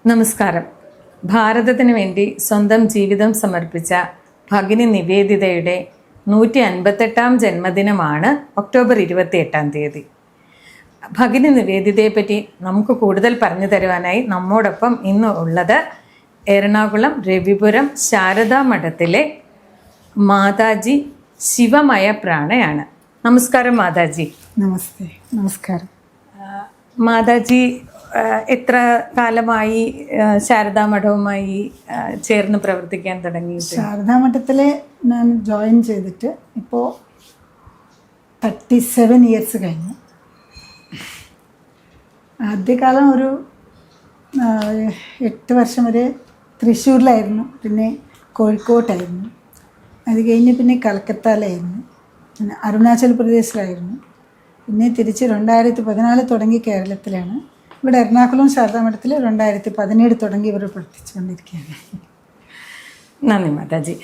നമസ്കാരം. ഭാരതത്തിന് വേണ്ടി സ്വന്തം ജീവിതം സമർപ്പിച്ച ഭഗിനി നിവേദിതയുടെ 158-ാം ജന്മദിനമാണ് ഒക്ടോബർ 28-ാം തീയതി. ഭഗിനി നിവേദിതയെപ്പറ്റി നമുക്ക് കൂടുതൽ പറഞ്ഞു തരുവാനായി നമ്മോടൊപ്പം ഇന്ന് ഉള്ളത് എറണാകുളം രവിപുരം ശാരദാ മഠത്തിലെ മാതാജി ശിവമയ പ്രാണയാണ്. നമസ്കാരം മാതാജി. നമസ്തേ. നമസ്കാരം. മാതാജി എത്ര കാലമായി ശാരദാ മഠവുമായി ചേർന്ന് പ്രവർത്തിക്കാൻ തുടങ്ങി? ശാരദാ മഠത്തിൽ ഞാൻ ജോയിൻ ചെയ്തിട്ട് ഇപ്പോൾ 37 ഇയേഴ്സ് കഴിഞ്ഞു. ആദ്യകാലം ഒരു 8 വർഷം വരെ തൃശ്ശൂരിലായിരുന്നു, പിന്നെ കോഴിക്കോട്ടായിരുന്നു, അത് കഴിഞ്ഞ് പിന്നെ കൽക്കത്തയിലായിരുന്നു, പിന്നെ അരുണാചൽ പ്രദേശിലായിരുന്നു, പിന്നെ തിരിച്ച് 2014 തുടങ്ങി കേരളത്തിലാണ്. ഇവിടെ എറണാകുളം ശാരദാ മഠത്തിൽ 2017 തുടങ്ങി ഇവർ പ്രവർത്തിച്ചുകൊണ്ടിരിക്കുകയാണ്. നന്ദി മാതാജി.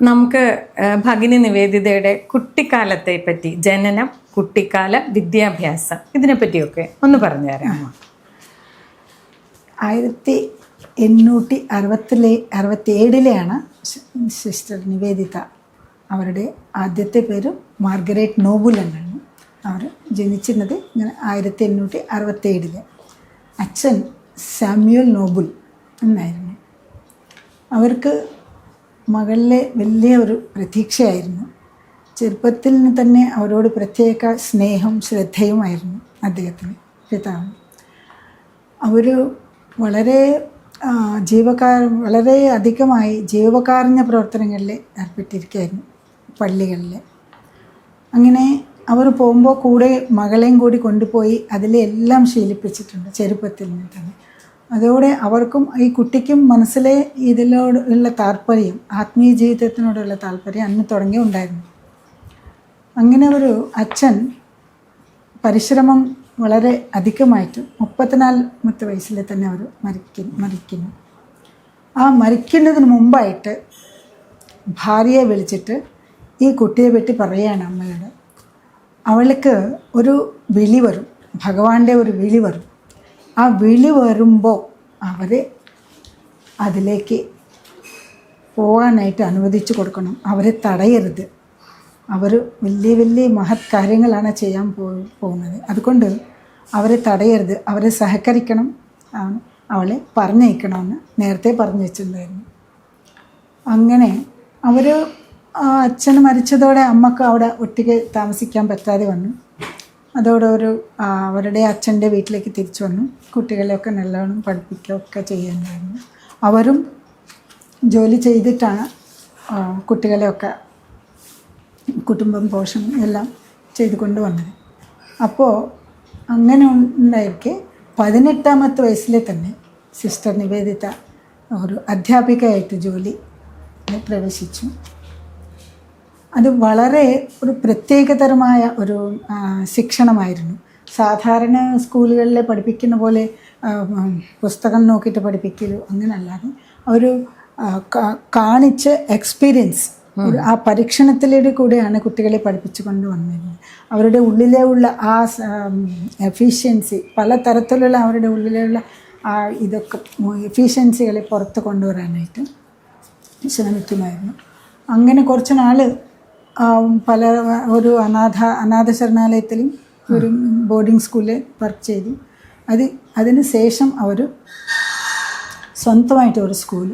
നമുക്ക് ഭഗിനി നിവേദിതയുടെ കുട്ടിക്കാലത്തെ പറ്റി, ജനനം, കുട്ടിക്കാല, വിദ്യാഭ്യാസം, ഇതിനെപ്പറ്റിയൊക്കെ ഒന്ന് പറഞ്ഞു തരാമോ? 1867 സിസ്റ്റർ നിവേദിത. അവരുടെ ആദ്യത്തെ പേര് മാർഗരറ്റ് നോബുൽ എന്നാണ്. അവർ ജനിച്ചിരുന്നത് 1867. അച്ഛൻ സാമ്യുവൽ നോബുൽ എന്നായിരുന്നു. അവർക്ക് മകളിലെ വലിയ ഒരു പ്രതീക്ഷയായിരുന്നു. ചെറുപ്പത്തിൽ തന്നെ അവരോട് പ്രത്യേക സ്നേഹം ശ്രദ്ധയുമായിരുന്നു അദ്ദേഹത്തിന്, പിതാവ്. അവർ വളരെ അധികമായി ജീവകാരുണ്യ പ്രവർത്തനങ്ങളിൽ ഏർപ്പെട്ടിരിക്കുകയായിരുന്നു, പള്ളികളിൽ. അങ്ങനെ അവർ പോകുമ്പോൾ കൂടെ മകളെയും കൂടി കൊണ്ടുപോയി അതിലെല്ലാം ശീലിപ്പിച്ചിട്ടുണ്ട് ചെറുപ്പത്തിൽ നിന്ന് തന്നെ. അതോടെ അവർക്കും ഈ കുട്ടിക്കും മനസ്സിലെ ഇതിനോടുള്ള താല്പര്യം, ആത്മീയ ജീവിതത്തിനോടുള്ള താല്പര്യം അന്ന് തുടങ്ങി ഉണ്ടായിരുന്നു. അങ്ങനെ ഒരു അച്ഛൻ പരിശ്രമം വളരെ അധികമായിട്ട് 34 വയസ്സിൽ തന്നെ അവർ മരിക്കുന്നു. ആ മരിക്കുന്നതിന് മുമ്പായിട്ട് ഭാര്യയെ വിളിച്ചിട്ട് ഈ കുട്ടിയെ പറ്റി പറയുകയാണ് അമ്മയോട്. അവൾക്ക് ഒരു വിളി വരും, ഭഗവാന്റെ ഒരു വിളി വരും. ആ വിളി വരുമ്പോൾ അവരെ അതിലേക്ക് പോകാനായിട്ട് അനുവദിച്ചു കൊടുക്കണം, അവരെ തടയരുത്. അവർ വലിയ വലിയ മഹത് കാര്യങ്ങളാണ് ചെയ്യാൻ പോകുന്നത്. അതുകൊണ്ട് അവരെ തടയരുത്, അവരെ സഹകരിക്കണം, അവളെ പറഞ്ഞയക്കണമെന്ന് നേരത്തെ പറഞ്ഞു വെച്ചിട്ടുണ്ടായിരുന്നു. അങ്ങനെ അവർ അച്ഛൻ മരിച്ചതോടെ അമ്മക്ക് അവിടെ ഒറ്റയ്ക്ക് താമസിക്കാൻ പറ്റാതെ വന്നു. അതോടെ അവരുടെ അച്ഛൻ്റെ വീട്ടിലേക്ക് തിരിച്ചു വന്നു. കുട്ടികളെയൊക്കെ നല്ലോണം പഠിപ്പിക്കുകയൊക്കെ ചെയ്യുന്നുണ്ടായിരുന്നു. അവരും ജോലി ചെയ്തിട്ടാണ് കുട്ടികളെയൊക്കെ കുടുംബം പോഷണം എല്ലാം ചെയ്തു കൊണ്ടുവന്നത്. അപ്പോൾ അങ്ങനെ ഉണ്ടായിരിക്കെ 18ാമത്തെ വയസ്സിലെ തന്നെ സിസ്റ്റർ നിവേദിത ഒരു അധ്യാപികയായിട്ട് ജോലി പ്രവേശിച്ചു. അത് വളരെ ഒരു പ്രത്യേകതരമായ ഒരു ശിക്ഷണമായിരുന്നു. സാധാരണ സ്കൂളുകളിൽ പഠിപ്പിക്കുന്ന പോലെ പുസ്തകം നോക്കിയിട്ട് പഠിപ്പിക്കലോ അങ്ങനല്ലാതെ ഒരു കാണിച്ച് എക്സ്പീരിയൻസ്, ആ പരീക്ഷണത്തിലൂടെ കൂടെയാണ് കുട്ടികളെ പഠിപ്പിച്ചു കൊണ്ടുവന്നിരുന്നത്. അവരുടെ ഉള്ളിലുള്ള ആ എഫിഷ്യൻസി, പല തരത്തിലുള്ള അവരുടെ ഉള്ളിലുള്ള ആ ഇതൊക്കെ എഫിഷ്യൻസികളെ പുറത്ത് കൊണ്ടുവരാനായിട്ട് ശ്രമിക്കുമായിരുന്നു. അങ്ങനെ കുറച്ച് നാൾ ഒരു അനാഥ ശരണാലയത്തിലും ഒരു ബോർഡിംഗ് സ്കൂളിൽ വർക്ക് ചെയ്തു. അതിന് ശേഷം അവർ സ്വന്തമായിട്ട് ഒരു സ്കൂൾ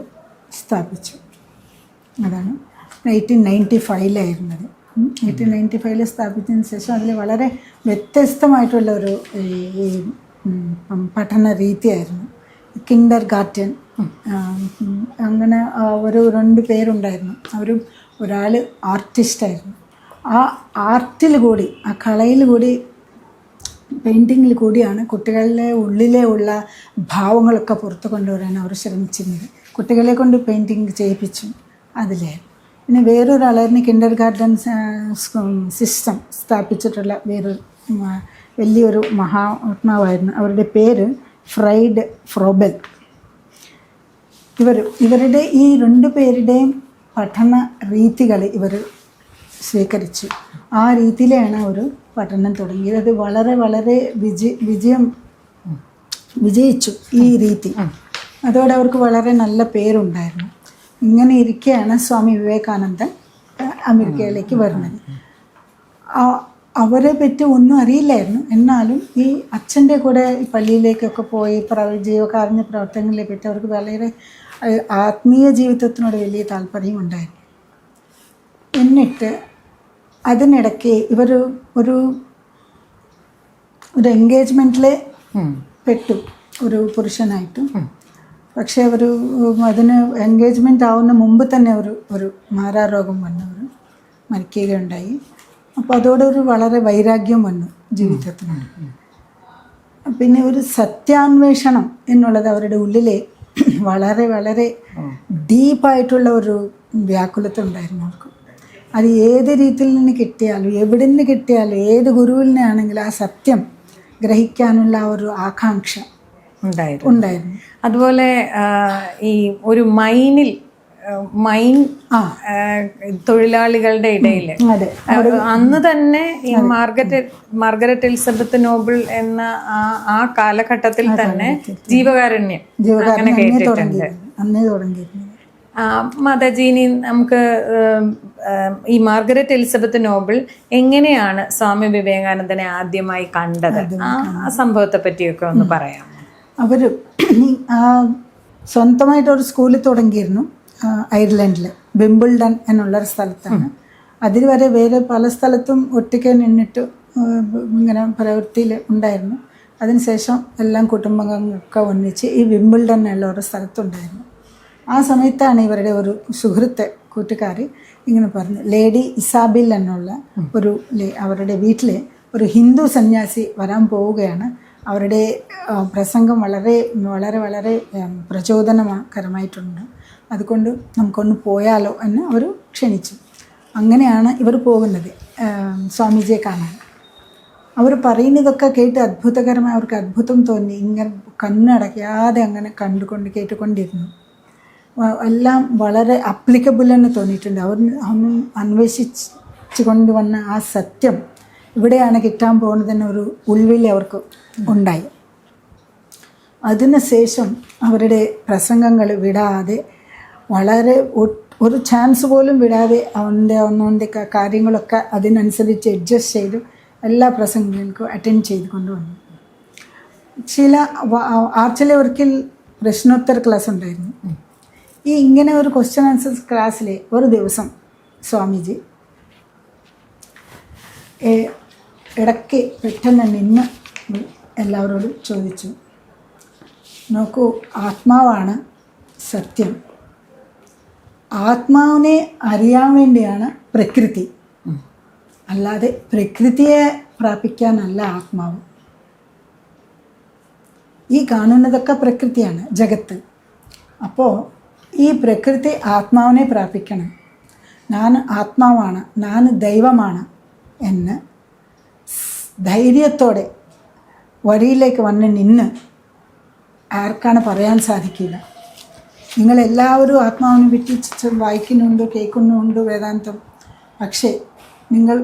സ്ഥാപിച്ചു. അതാണ് 1895 1895 സ്ഥാപിച്ചതിന് ശേഷം അതിൽ വളരെ വ്യത്യസ്തമായിട്ടുള്ള ഒരു പഠന രീതിയായിരുന്നു. Kinder Garten. അങ്ങനെ ഒരു 2 പേരുണ്ടായിരുന്നു. ഒരാൾ ആർട്ടിസ്റ്റായിരുന്നു. ആ ആർട്ടിൽ കൂടി, ആ കലയിൽ കൂടി, പെയിൻറ്റിങ്ങിൽ കൂടിയാണ് കുട്ടികളുടെ ഉള്ളിലെ ഉള്ള ഭാവങ്ങളൊക്കെ പുറത്ത് കൊണ്ടുവരാൻ അവർ ശ്രമിച്ചിരുന്നത്. കുട്ടികളെ കൊണ്ട് പെയിൻറ്റിങ് ചെയ്യിപ്പിച്ചു. അതിലെ പിന്നെ വേറൊരാളായിരുന്നു കിൻഡർ ഗാർട്ടൻ സിസ്റ്റം സ്ഥാപിച്ചിട്ടുള്ള വലിയൊരു മഹാത്മാവായിരുന്നു. അവരുടെ പേര് ഫ്രൈഡ് ഫ്രോബൽ. ഇവരുടെ ഈ 2 പേരുടെയും പഠന രീതികൾ ഇവർ സ്വീകരിച്ചു. ആ രീതിയിലാണ് ഒരു പഠനം തുടങ്ങിയത്. അത് വളരെ വളരെ വിജയിച്ചു ഈ രീതി. അതോടെ അവർക്ക് വളരെ നല്ല പേരുണ്ടായിരുന്നു. ഇങ്ങനെ ഇരിക്കെയാണ് സ്വാമി വിവേകാനന്ദൻ അമേരിക്കയിലേക്ക് വരുന്നത്. അവരെ പറ്റി ഒന്നും അറിയില്ലായിരുന്നു. എന്നാലും ഈ അച്ഛൻ്റെ കൂടെ ഈ പള്ളിയിലേക്കൊക്കെ പോയി ജീവകാരുണ്യ പ്രവർത്തനങ്ങളെ പറ്റി അവർക്ക് വളരെ ആത്മീയ ജീവിതത്തിനോട് വലിയ താല്പര്യം ഉണ്ടായിരുന്നു. എന്നിട്ട് അതിനിടയ്ക്ക് ഇവർ ഒരു എൻഗേജ്മെൻറ്റിൽ പെട്ടു ഒരു പുരുഷനായിട്ടും. പക്ഷേ അതിന് എൻഗേജ്മെൻ്റ് ആവുന്ന മുമ്പ് തന്നെ ഒരു മാരാരോഗം വന്നവർ മരിക്കുകയുണ്ടായി. അപ്പോൾ അതോടെ വളരെ വൈരാഗ്യം വന്നു ജീവിതത്തിനോട്. പിന്നെ ഒരു സത്യാന്വേഷണം എന്നുള്ളത് അവരുടെ ഉള്ളിലെ വളരെ വളരെ ഡീപ്പായിട്ടുള്ള ഒരു വ്യാകുലത്തുണ്ടായിരുന്നു അവർക്ക്. അത് ഏത് രീതിയിൽ നിന്ന് കിട്ടിയാലും എവിടെ നിന്ന് കിട്ടിയാലും ഏത് ഗുരുവിൽ നിന്നാണെങ്കിലും ആ സത്യം ഗ്രഹിക്കാനുള്ള ഒരു ആകാംക്ഷ ഉണ്ടായിരുന്നു. അതുപോലെ ഈ ഒരു മൈൻ തൊഴിലാളികളുടെ ഇടയിൽ അന്ന് തന്നെ ഈ മാർഗരറ്റ് എലിസബത്ത് നോബിൾ എന്ന ആ കാലഘട്ടത്തിൽ തന്നെ ജീവകാരുണ്യം അങ്ങനെ കേട്ടിട്ടുണ്ട്. മാതാജീനി, നമുക്ക് ഈ മാർഗരറ്റ് എലിസബത്ത് നോബിൾ എങ്ങനെയാണ് സ്വാമി വിവേകാനന്ദനെ ആദ്യമായി കണ്ടത്? ആ സംഭവത്തെ പറ്റിയൊക്കെ ഒന്ന് പറയാം. അവർ സ്വന്തമായിട്ടൊരു സ്കൂളിൽ തുടങ്ങിയിരുന്നു അയർലൻഡിൽ, വിംബിൾഡൺ എന്നുള്ളൊരു സ്ഥലത്താണ്. അതിൽ വരെ വേറെ പല സ്ഥലത്തും ഒറ്റയ്ക്ക് നിന്നിട്ട് ഇങ്ങനെ പ്രവൃത്തിയിൽ ഉണ്ടായിരുന്നു. അതിനുശേഷം എല്ലാം കുടുംബങ്ങളൊക്കെ ഒന്നിച്ച് ഈ വിംബിൾഡൺ എന്നുള്ള ഒരു സ്ഥലത്തുണ്ടായിരുന്നു. ആ സമയത്താണ് ഇവരുടെ ഒരു കൂട്ടുകാർ ഇങ്ങനെ പറഞ്ഞു, ലേഡി ഇസാബിൽ എന്നുള്ള അവരുടെ വീട്ടിൽ ഒരു ഹിന്ദു സന്യാസി വരാൻ പോവുകയാണ്. അവരുടെ പ്രസംഗം വളരെ വളരെ വളരെ പ്രചോദനകരമായിട്ടുണ്ട്. അതുകൊണ്ട് നമുക്കൊന്ന് പോയാലോ എന്ന് അവർ ക്ഷണിച്ചു. അങ്ങനെയാണ് ഇവർ പോകുന്നത് സ്വാമിജിയെ കാണാൻ. അവർ പറയുന്നതൊക്കെ കേട്ട് അത്ഭുതകരമായി അവർക്ക് അത്ഭുതം തോന്നി. ഇങ്ങനെ കണ്ണടയ്ക്കാതെ അങ്ങനെ കേട്ടുകൊണ്ടിരുന്നു. എല്ലാം വളരെ അപ്ലിക്കബിൾ എന്ന് തോന്നിയിട്ടുണ്ട്. അവർ അന്വേഷിച്ചു കൊണ്ടുവന്ന ആ സത്യം ഇവിടെയാണ് കിട്ടാൻ പോകുന്നതെന്ന് ഒരു ഉൾവിളി അവർക്ക് ഉണ്ടായി. അതിനുശേഷം അവരുടെ പ്രസംഗങ്ങൾ വിടാതെ, വളരെ ഒരു ചാൻസ് പോലും വിടാതെ ഒന്നൊക്കെ കാര്യങ്ങളൊക്കെ അതിനനുസരിച്ച് അഡ്ജസ്റ്റ് ചെയ്ത് എല്ലാ പ്രസംഗങ്ങൾക്കും അറ്റൻഡ് ചെയ്ത് കൊണ്ടുവന്നു. ആർച്ചിലെ ഒരിക്കൽ പ്രശ്നോത്തര ക്ലാസ് ഉണ്ടായിരുന്നു. ഇങ്ങനെ ഒരു ക്വസ്റ്റ്യൻ ആൻസേഴ്സ് ക്ലാസ്സിൽ ഒരു ദിവസം സ്വാമിജി ഇടയ്ക്ക് പെട്ടെന്ന് നിന്ന് എല്ലാവരോടും ചോദിച്ചു, നോക്കൂ, ആത്മാവാണ് സത്യം. ആത്മാവിനെ അറിയാൻ വേണ്ടിയാണ് പ്രകൃതി, അല്ലാതെ പ്രകൃതിയെ പ്രാപിക്കാനല്ല ആത്മാവ്. ഈ കാണുന്നതൊക്കെ പ്രകൃതിയാണ്, ജഗത്ത്. അപ്പോൾ ഈ പ്രകൃതി ആത്മാവിനെ പ്രാപിക്കണം. ഞാൻ ആത്മാവാണ്, ഞാൻ ദൈവമാണ് എന്ന് ധൈര്യത്തോടെ വഴിയിലേക്ക് വന്ന് നിന്ന് ആർക്കാണ് പറയാൻ സാധിക്കില്ല. നിങ്ങളെല്ലാവരും ആത്മാവിനെ പറ്റി വായിക്കുന്നുണ്ട്, കേൾക്കുന്നുണ്ട് വേദാന്തം. പക്ഷേ നിങ്ങൾ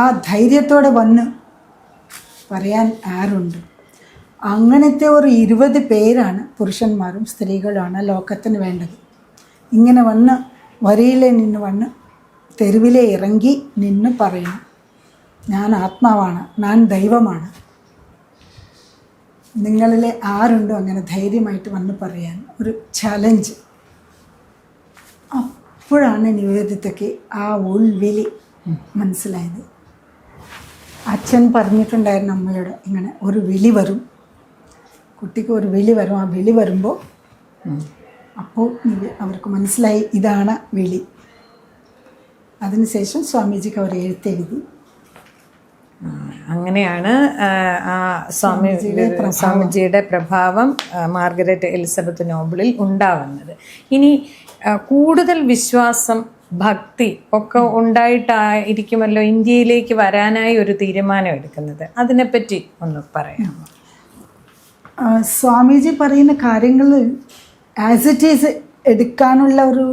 ആ ധൈര്യത്തോടെ വന്ന് പറയാൻ ആരുണ്ട്? അങ്ങനത്തെ ഒരു 20 പേരാണ്, പുരുഷന്മാരും സ്ത്രീകളുമാണ് ലോകത്തിന് വേണ്ടത്. ഇങ്ങനെ വന്ന് വരിയിലെ നിന്ന് വന്ന് തെരുവിലെ ഇറങ്ങി നിന്ന് പറയണം, ഞാൻ ആത്മാവാണ്, ഞാൻ ദൈവമാണ്. നിങ്ങളിലെ ആരുണ്ടോ അങ്ങനെ ധൈര്യമായിട്ട് വന്ന് പറയാൻ? ഒരു ചലഞ്ച്. അപ്പോഴാണ് നിവേദിതയ്ക്ക് ആ ഉൾവിളി മനസ്സിലായത്. അച്ഛൻ പറഞ്ഞിട്ടുണ്ടായിരുന്നു അമ്മയോട്, ഇങ്ങനെ ഒരു വിളി വരും, കുട്ടിക്ക് ഒരു വിളി വരും. ആ വിളി വരുമ്പോൾ അപ്പോൾ അവർക്ക് മനസ്സിലായി ഇതാണ് വിളി. അതിനുശേഷം സ്വാമിജിക്ക് അവർ എഴുത്തെഴുതി. അങ്ങനെയാണ് സ്വാമിജിയുടെ പ്രഭാവം മാർഗരറ്റ് എലിസബത്ത് നോബിളിൽ ഉണ്ടാവുന്നത്. ഇനി കൂടുതൽ വിശ്വാസം, ഭക്തി ഒക്കെ ഉണ്ടായിട്ടായിരിക്കുമല്ലോ ഇന്ത്യയിലേക്ക് വരാനായി ഒരു തീരുമാനം എടുക്കുന്നത്. അതിനെപ്പറ്റി ഒന്ന് പറയാമോ? സ്വാമിജി പറയുന്ന കാര്യങ്ങൾ ആസ് ഇറ്റ് ഈസ് എടുക്കാനുള്ള ഒരു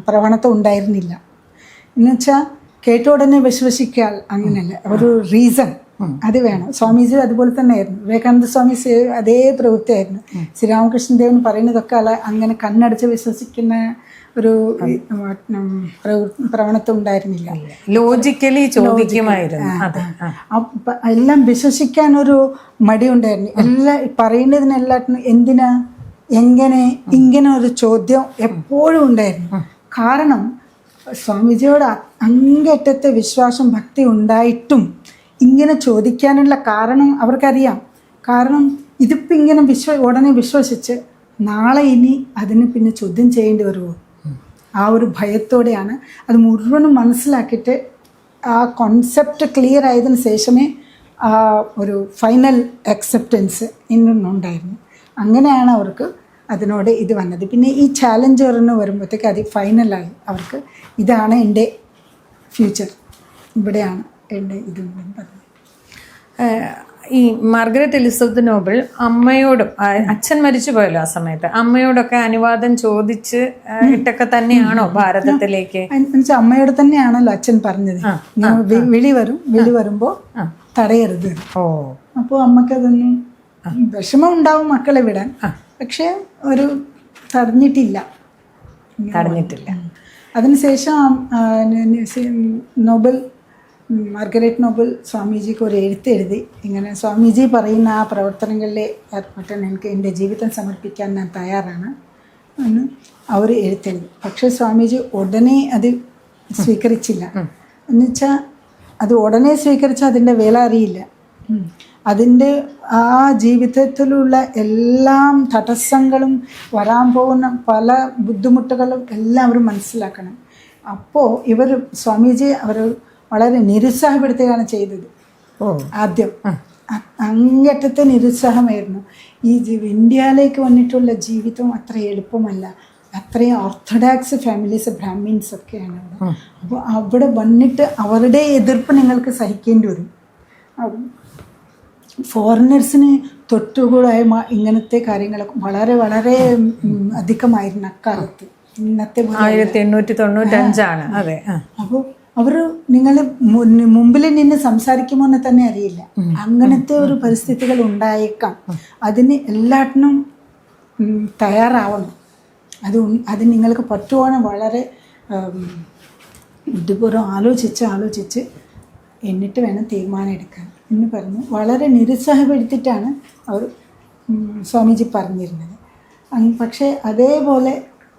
പ്രവണത ഉണ്ടായിരുന്നില്ല. എന്നുവെച്ചാൽ കേട്ട ഉടനെ വിശ്വസിക്കാൻ അങ്ങനെയല്ല. ഒരു റീസൺ, അത് വേണം. സ്വാമീജി അതുപോലെ തന്നെ ആയിരുന്നു. വിവേകാനന്ദ സ്വാമി അതേ പ്രവൃത്തിയായിരുന്നു. ശ്രീരാമകൃഷ്ണ ദേവൻ പറയുന്നതൊക്കെ അങ്ങനെ കണ്ണടച്ച് വിശ്വസിക്കുന്ന ഒരു പ്രവണത ഉണ്ടായിരുന്നില്ല. ലോജിക്കലി ചോദിക്കുമായിരുന്നു. എല്ലാം വിശ്വസിക്കാനൊരു മടി ഉണ്ടായിരുന്നു. എല്ലാം പറയുന്നതിനെല്ലാത്തിനും എന്തിനാ, എങ്ങനെ, ഇങ്ങനെ ഒരു ചോദ്യം എപ്പോഴും ഉണ്ടായിരുന്നു. കാരണം സ്വാമിജിയോട് അങ്ങേറ്റത്തെ വിശ്വാസം ഭക്തി ഉണ്ടായിട്ടും ഇങ്ങനെ ചോദിക്കാനുള്ള കാരണം അവർക്കറിയാം. കാരണം ഇതിപ്പോൾ ഇങ്ങനെ ഉടനെ വിശ്വസിച്ച് നാളെ ഇനി അതിന് പിന്നെ ചോദ്യം ചെയ്യേണ്ടി വരുമോ, ആ ഒരു ഭയത്തോടെയാണ് അത് മുഴുവനും മനസ്സിലാക്കിയിട്ട് ആ കോൺസെപ്റ്റ് ക്ലിയർ ആയതിനു ശേഷമേ ആ ഒരു ഫൈനൽ അക്സെപ്റ്റൻസ് ഇന്നുണ്ടായിരുന്നു. അങ്ങനെയാണ് അവർക്ക് അതിനോട് ഇത് വന്നത്. പിന്നെ ഈ ചാലഞ്ച് ഒരെണ്ണം വരുമ്പോഴത്തേക്ക് അത് ഫൈനലായി അവർക്ക് ഇതാണ് എൻ്റെ ഫ്യൂച്ചർ, ഇവിടെയാണ് എൻ്റെ ഇതെന്ന് പറഞ്ഞു. ഈ മാർഗരറ്റ് എലിസബത്ത് നോബിൾ അമ്മയോടും, അച്ഛൻ മരിച്ചു പോയല്ലോ ആ സമയത്ത്, അമ്മയോടൊക്കെ അനുവാദം ചോദിച്ച് ഇട്ടൊക്കെ തന്നെയാണോ ഭാരതത്തിലേക്ക്? എന്നുവെച്ചാൽ അമ്മയോട് തന്നെയാണല്ലോ അച്ഛൻ പറഞ്ഞത്, വിളി വരുമ്പോൾ തടയരുത്. അപ്പോൾ അമ്മക്കതൊന്നും വിഷമം ഉണ്ടാവും മക്കളെ വിടാൻ, പക്ഷെ ഒരു തടഞ്ഞിട്ടില്ല. അതിനുശേഷം മാർഗരറ്റ് നോബിൾ സ്വാമിജിക്ക് ഒരു എഴുത്തെഴുതി, ഇങ്ങനെ സ്വാമിജി പറയുന്ന ആ പ്രവർത്തനങ്ങളിലെ ഏർപ്പെട്ടാൻ എനിക്ക് എൻ്റെ ജീവിതം സമർപ്പിക്കാൻ ഞാൻ തയ്യാറാണ് എന്ന് അവർ എഴുത്തെഴുതി. പക്ഷേ സ്വാമിജി ഉടനെ അത് സ്വീകരിച്ചില്ല. എന്നുവെച്ചാൽ അത് ഉടനെ സ്വീകരിച്ചാൽ അതിൻ്റെ വില അറിയില്ല. അതിൻ്റെ ആ ജീവിതത്തിലുള്ള എല്ലാം തടസ്സങ്ങളും വരാൻ പോകുന്ന പല ബുദ്ധിമുട്ടുകളും എല്ലാം അവർ മനസ്സിലാക്കണം. അപ്പോൾ സ്വാമിജി അവർ വളരെ നിരുത്സാഹപ്പെടുത്തുകയാണ് ചെയ്തത്. ആദ്യം അങ്ങേറ്റത്തെ നിരുത്സാഹമായിരുന്നു. ഈ ഇന്ത്യയിലേക്ക് വന്നിട്ടുള്ള ജീവിതം അത്ര എളുപ്പമല്ല, അത്രയും ഓർത്തഡോക്സ് ഫാമിലീസ്, ബ്രാഹ്മിൻസ് ഒക്കെയാണ് അവിടെ. അപ്പോൾ അവിടെ വന്നിട്ട് അവരുടെ എതിർപ്പ് നിങ്ങൾക്ക് സഹിക്കേണ്ടി വരും. ഫോറിനേഴ്സിന് തൊട്ടുകൂടായ ഇങ്ങനത്തെ കാര്യങ്ങളൊക്കെ വളരെ വളരെ അധികമായിരുന്നു അക്കാലത്ത്. ഇന്നത്തെ 1895 അതെ. അപ്പോൾ അവർ നിങ്ങൾ മുമ്പിൽ നിന്ന് സംസാരിക്കുമോ എന്ന് തന്നെ അറിയില്ല. അങ്ങനത്തെ ഒരു പരിസ്ഥിതികൾ ഉണ്ടായേക്കാം. അതിന് എല്ലാറ്റിനും തയ്യാറാവണം. അത് നിങ്ങൾക്ക് പറ്റുവാണ് വളരെ ബുദ്ധിപൂർവ്വം ആലോചിച്ച് എന്നിട്ട് വേണം തീരുമാനം എടുക്കാൻ എന്ന് പറഞ്ഞു. വളരെ നിരുത്സാഹപ്പെടുത്തിയിട്ടാണ് അവർ സ്വാമിജി പറഞ്ഞിരുന്നത്. പക്ഷേ അതേപോലെ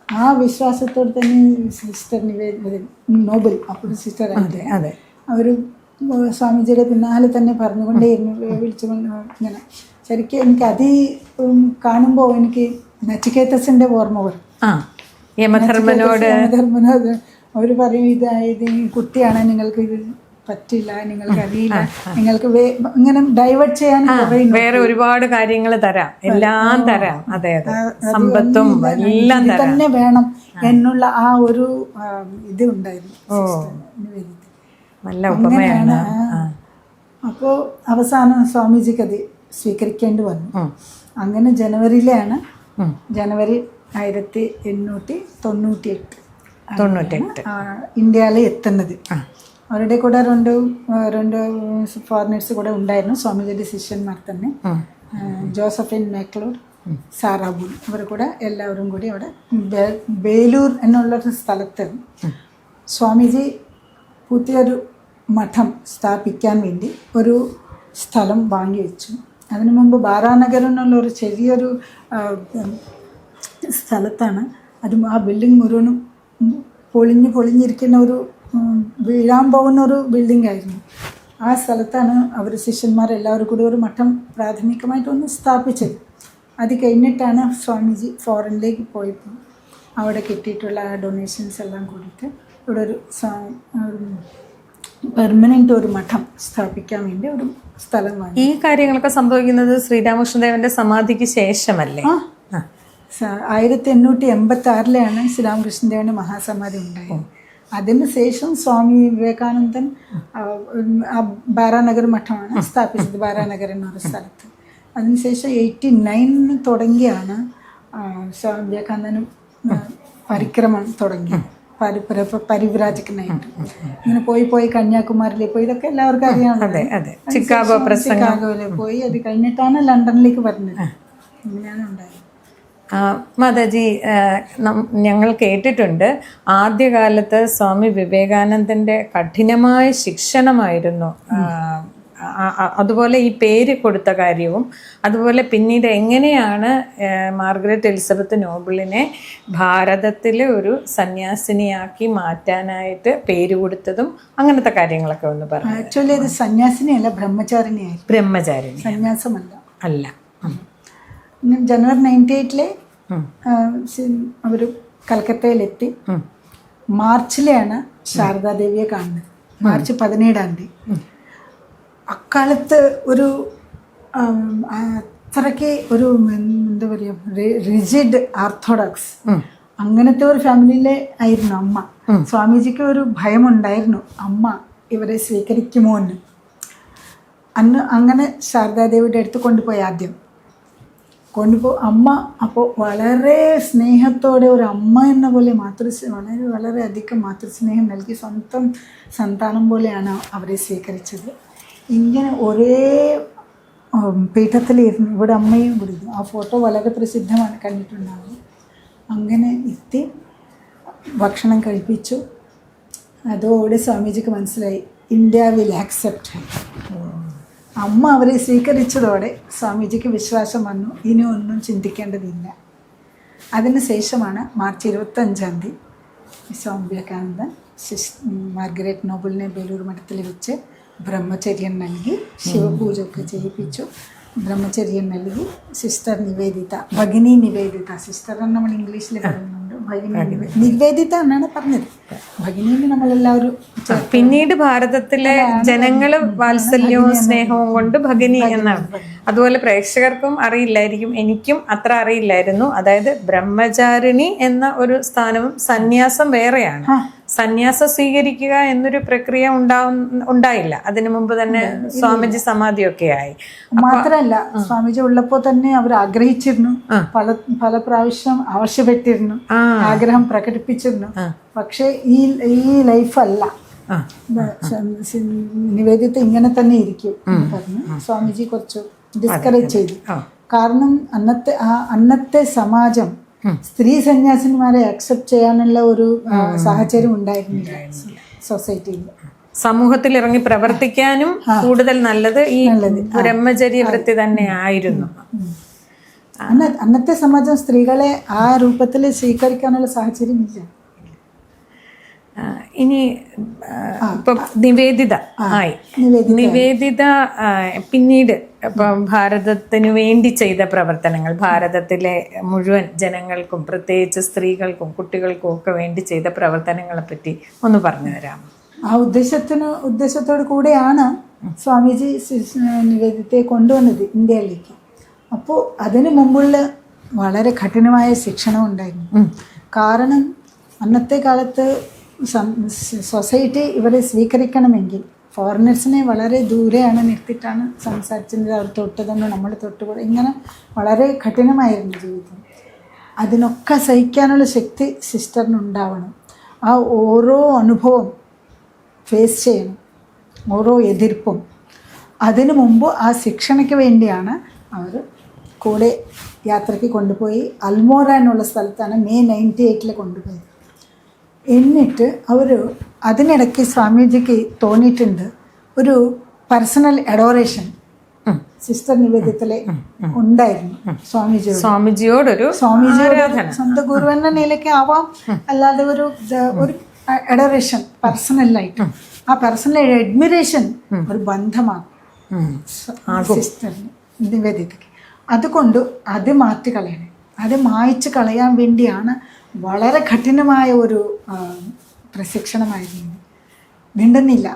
ആ വിശ്വാസത്തോട് തന്നെ സിസ്റ്റർ നോബിൾ, അപ്പോൾ സിസ്റ്റർ അതെ, അവർ സ്വാമിജിയുടെ പിന്നാലെ തന്നെ പറഞ്ഞുകൊണ്ടേയിരുന്നു, വിളിച്ചുകൊണ്ട് ഇങ്ങനെ. ശരിക്കും എനിക്ക് കാണുമ്പോൾ എനിക്ക് നച്ചികേതസിൻ്റെ ഓർമ്മ വരും. യമധർമ്മനോട് അവർ പറയും, ഇത് കുട്ടിയാണ്, നിങ്ങൾക്ക് ഇത് പറ്റില്ല, നിങ്ങൾക്ക് അറിയില്ല, നിങ്ങൾക്ക് ഇങ്ങനെ ഡൈവേർട്ട് ചെയ്യാൻ വേറെ ഒരുപാട് കാര്യങ്ങൾ തരാം, എല്ലാം തരാം, അതെ അതെ, സമ്പത്തും എല്ലാം തന്നെ വേണം എന്നുള്ള ആ ഒരു ഇത് ഉണ്ടായിരുന്നു. നല്ല ഉപമയാണ്. അപ്പോൾ അവസാനം സ്വാമിജിക്ക് അത് സ്വീകരിക്കേണ്ടി വന്നു. അങ്ങനെ ജനുവരിയിലാണ്, ജനുവരി 1898 ഇന്ത്യയിൽ എത്തുന്നത്. അവരുടെ കൂടെ രണ്ട് ഫോറിനേഴ്സ് കൂടെ ഉണ്ടായിരുന്നു, സ്വാമിജിയുടെ ശിഷ്യന്മാർ തന്നെ. ജോസഫിൻ മേക്ലൂർ, സാറാബൂൺ, അവർ കൂടെ എല്ലാവരും കൂടി അവിടെ ബേലൂർ എന്നുള്ളൊരു സ്ഥലത്ത് സ്വാമിജി പുതിയൊരു മഠം സ്ഥാപിക്കാൻ വേണ്ടി ഒരു സ്ഥലം വാങ്ങി വെച്ചു. അതിനു മുമ്പ് ബാരാനഗർ എന്നുള്ളൊരു ചെറിയൊരു സ്ഥലത്താണ്. ആ ബിൽഡിംഗ് മുഴുവനും പൊളിഞ്ഞിരിക്കുന്ന ഒരു വീഴാൻ പോകുന്ന ഒരു ബിൽഡിംഗ് ആയിരുന്നു. ആ സ്ഥലത്താണ് അവർ ശിഷ്യന്മാരെല്ലാവരും കൂടി ഒരു മഠം പ്രാഥമികമായിട്ടൊന്ന് സ്ഥാപിച്ചത്. അത് കഴിഞ്ഞിട്ടാണ് സ്വാമിജി ഫോറിനിലേക്ക് പോയപ്പോൾ അവിടെ കിട്ടിയിട്ടുള്ള ഡൊണേഷൻസ് എല്ലാം കൂടിയിട്ട് ഇവിടെ ഒരു പെർമനൻ്റ് ഒരു മഠം സ്ഥാപിക്കാൻ വേണ്ടി ഒരു സ്ഥലം വാങ്ങി. ഈ കാര്യങ്ങളൊക്കെ സംഭവിക്കുന്നത് ശ്രീരാമകൃഷ്ണദേവന്റെ സമാധിക്ക് ശേഷമല്ലേ? 1886 ശ്രീരാമകൃഷ്ണദേവന്റെ മഹാസമാധി ഉണ്ടായത്. അതിനുശേഷം സ്വാമി വിവേകാനന്ദൻ ബാരാനഗർ മഠമാണ് സ്ഥാപിച്ചത്, ബാരാനഗർ എന്നൊരു സ്ഥലത്ത്. അതിനുശേഷം 89 തുടങ്ങിയാണ് സ്വാമി വിവേകാനന്ദനും പരിക്രമം തുടങ്ങിയത്. പരിവ്രാജകനായിട്ട് ഇങ്ങനെ പോയി കന്യാകുമാരിയിൽ പോയി, ഇതൊക്കെ എല്ലാവർക്കും അറിയാവുന്നതാണ്. ചിക്കാഗോയിൽ പോയി, അത് കഴിഞ്ഞിട്ടാണ് ലണ്ടനിലേക്ക് വരുന്നത്. അങ്ങനെയാണ് ഉണ്ടായത്. മാതാജി, ഞങ്ങൾ കേട്ടിട്ടുണ്ട് ആദ്യകാലത്ത് സ്വാമി വിവേകാനന്ദൻ്റെ കഠിനമായ ശിക്ഷണമായിരുന്നു. അതുപോലെ ഈ പേര് കൊടുത്ത കാര്യവും, അതുപോലെ പിന്നീട് എങ്ങനെയാണ് മാർഗരറ്റ് എലിസബത്ത് നോബിളിനെ ഭാരതത്തിലെ ഒരു സന്യാസിനിയാക്കി മാറ്റാനായിട്ട് പേര് കൊടുത്തതും അങ്ങനത്തെ കാര്യങ്ങളൊക്കെ ഒന്ന് പറഞ്ഞു. ആക്ച്വലി അത് സന്യാസിനിയല്ല, ബ്രഹ്മചാരിണിയായിരുന്നു. ബ്രഹ്മചാരിണി, സന്യാസമല്ല. അല്ല. ജനുവരി 98 അവർ കൽക്കത്തയിലെത്തി. മാർച്ചിലെയാണ് ശാരദാദേവിയെ കാണുന്നത്, മാർച്ച് 17 അക്കാലത്ത് ഒരു അത്രയ്ക്ക് ഒരു എന്താ പറയുക, റിജിഡ് ഓർത്തഡോക്സ് അങ്ങനത്തെ ഒരു ഫാമിലിയിലെ ആയിരുന്നു അമ്മ. സ്വാമിജിക്ക് ഒരു ഭയമുണ്ടായിരുന്നു, അമ്മ ഇവരെ സ്വീകരിക്കുമോ എന്ന്. അങ്ങനെ ശാരദാദേവിയുടെ അടുത്ത് കൊണ്ടുപോയി. ആദ്യം അമ്മ അപ്പോൾ വളരെ സ്നേഹത്തോടെ ഒരു അമ്മ എന്ന പോലെ വളരെ അധികം മാതൃസ്നേഹം നൽകി സ്വന്തം സന്താനം പോലെയാണ് അവരെ സ്വീകരിച്ചത്. ഇങ്ങനെ ഒരേ പീഠത്തിലിരുന്നു, ഇവിടെ അമ്മയും വിടുന്നു. ആ ഫോട്ടോ വളരെ പ്രസിദ്ധമാണ്, കണ്ടിട്ടുണ്ടാവും. അങ്ങനെ എത്തി ഭക്ഷണം കഴിപ്പിച്ചു. അതോടെ സ്വാമിജിക്ക് മനസ്സിലായി, ഇന്ത്യ വിൽ ആക്സെപ്റ്റ്. അമ്മ അവരെ സ്വീകരിച്ചതോടെ സ്വാമിജിക്ക് വിശ്വാസം വന്നു, ഇനി ഒന്നും ചിന്തിക്കേണ്ടതില്ല. അതിനുശേഷമാണ് മാർച്ച് 25 സ്വാമി വിവേകാനന്ദൻ മാർഗരറ്റ് നോബിളിനെ ബേലൂർ മഠത്തിൽ വെച്ച് ബ്രഹ്മചര്യം നൽകി ശിവപൂജ ഒക്കെ ചെയ്യിപ്പിച്ചു. ബ്രഹ്മചര്യം നൽകി സിസ്റ്റർ നിവേദിത, ഭഗിനി നിവേദിത, സിസ്റ്റർ നമ്മൾ ഇംഗ്ലീഷിൽ പറയുന്നുണ്ട്, ഭഗിനി നിവേദിത എന്നാണ് പറഞ്ഞത്. ഭഗിനിന്ന് നമ്മളെല്ലാവരും പിന്നീട് ഭാരതത്തിലെ ജനങ്ങൾ വാത്സല്യവും സ്നേഹവും കൊണ്ട് ഭഗിനി എന്നാണ്. അതുപോലെ പ്രേക്ഷകർക്കും അറിയില്ലായിരിക്കും, എനിക്കും അത്ര അറിയില്ലായിരുന്നു. അതായത് ബ്രഹ്മചാരിണി എന്ന ഒരു സ്ഥാനവും സന്യാസം വേറെയാണ്. സന്യാസം സ്വീകരിക്കുക എന്നൊരു പ്രക്രിയ ഉണ്ടായില്ല. അതിനു മുമ്പ് തന്നെ സ്വാമിജി സമാധിയൊക്കെ ആയി. മാത്രല്ല സ്വാമിജി ഉള്ളപ്പോ തന്നെ അവർ ആഗ്രഹിച്ചിരുന്നു, പല പ്രാവശ്യം ആവശ്യപ്പെട്ടിരുന്നു, ആഗ്രഹം പ്രകടിപ്പിച്ചിരുന്നു. പക്ഷെ ഈ ലൈഫല്ല, നിവേദിത ഇങ്ങനെ തന്നെ ഇരിക്കും എന്ന് പറഞ്ഞ് സ്വാമിജി കുറച്ച് ഡിസ്കറേജ് ചെയ്തു. കാരണം അന്നത്തെ സമാജം സ്ത്രീ സന്യാസിനിമാരെ അക്സെപ്റ്റ് ചെയ്യാനുള്ള ഒരു സാഹചര്യം ഉണ്ടായിരുന്നില്ല സൊസൈറ്റിയിൽ. സമൂഹത്തിൽ ഇറങ്ങി പ്രവർത്തിക്കാനും കൂടുതൽ നല്ലത് ഈ ബ്രഹ്മചര്യ വൃത്തി തന്നെ ആയിരുന്നു. അന്നത്തെ സമാജം സ്ത്രീകളെ ആ രൂപത്തിൽ സ്വീകരിക്കാനുള്ള സാഹചര്യം ഇല്ല. ഇനി ഇപ്പം നിവേദിത ആയി. നിവേദിത പിന്നീട് ഇപ്പം ഭാരതത്തിന് വേണ്ടി ചെയ്ത പ്രവർത്തനങ്ങൾ, ഭാരതത്തിലെ മുഴുവൻ ജനങ്ങൾക്കും പ്രത്യേകിച്ച് സ്ത്രീകൾക്കും കുട്ടികൾക്കും ഒക്കെ വേണ്ടി ചെയ്ത പ്രവർത്തനങ്ങളെ പറ്റി ഒന്ന് പറഞ്ഞു തരാമോ? ആ ഉദ്ദേശത്തോടു കൂടെയാണ് സ്വാമിജി നിവേദിതയെ കൊണ്ടുവന്നത് ഇന്ത്യയിലേക്ക്. അപ്പോൾ അതിനു മുമ്പുള്ള വളരെ കഠിനമായ ശിക്ഷണം ഉണ്ടായിരുന്നു. കാരണം അന്നത്തെ കാലത്ത് സൊസൈറ്റി ഇവരെ സ്വീകരിക്കണമെങ്കിൽ ഫോറിനേഴ്സിനെ വളരെ ദൂരെയാണ് നിർത്തിയിട്ടാണ് സംസാരിച്ചത്. അവർ തൊട്ടതൊന്നും നമ്മൾ തൊട്ടുകൂടെ, ഇങ്ങനെ വളരെ കഠിനമായിരുന്നു ജീവിതം. അതിനൊക്കെ സഹിക്കാനുള്ള ശക്തി സിസ്റ്ററിനുണ്ടാവണം. ആ ഓരോ അനുഭവം ഫേസ് ചെയ്യണം, ഓരോ എതിർപ്പും. അതിനു മുമ്പ് ആ ശിക്ഷണയ്ക്ക് വേണ്ടിയാണ് അവർ കൂടെ യാത്രയ്ക്ക് കൊണ്ടുപോയി അൽമോറ എന്നുള്ള സ്ഥലത്താണ് മെയ് 98 കൊണ്ടുപോയത്. എന്നിട്ട് അതിനിടയ്ക്ക് സ്വാമിജിക്ക് തോന്നിയിട്ടുണ്ട് ഒരു പേഴ്സണൽ അഡോറേഷൻ സിസ്റ്റർ നിവേദിതയിലെ ഉണ്ടായിരുന്നു. സ്വാമിജിയോടൊരു സ്വന്തം ഗുരു എന്ന നിലയ്ക്ക് ആവാം, അല്ലാതെ ഒരു അഡോറേഷൻ പേഴ്സണലായിട്ട്. ആ പേഴ്സണൽ അഡ്മിറേഷൻ ഒരു ബന്ധമാണ് സിസ്റ്ററിന് നിവേദിതയ്ക്ക്. അതുകൊണ്ട് അത് മാറ്റിക്കളയണം. അത് മായ്ച്ചു കളയാൻ വേണ്ടിയാണ് വളരെ കഠിനമായ ഒരു പ്രശിക്ഷണമായിരുന്നു. മിണ്ടുന്നില്ല,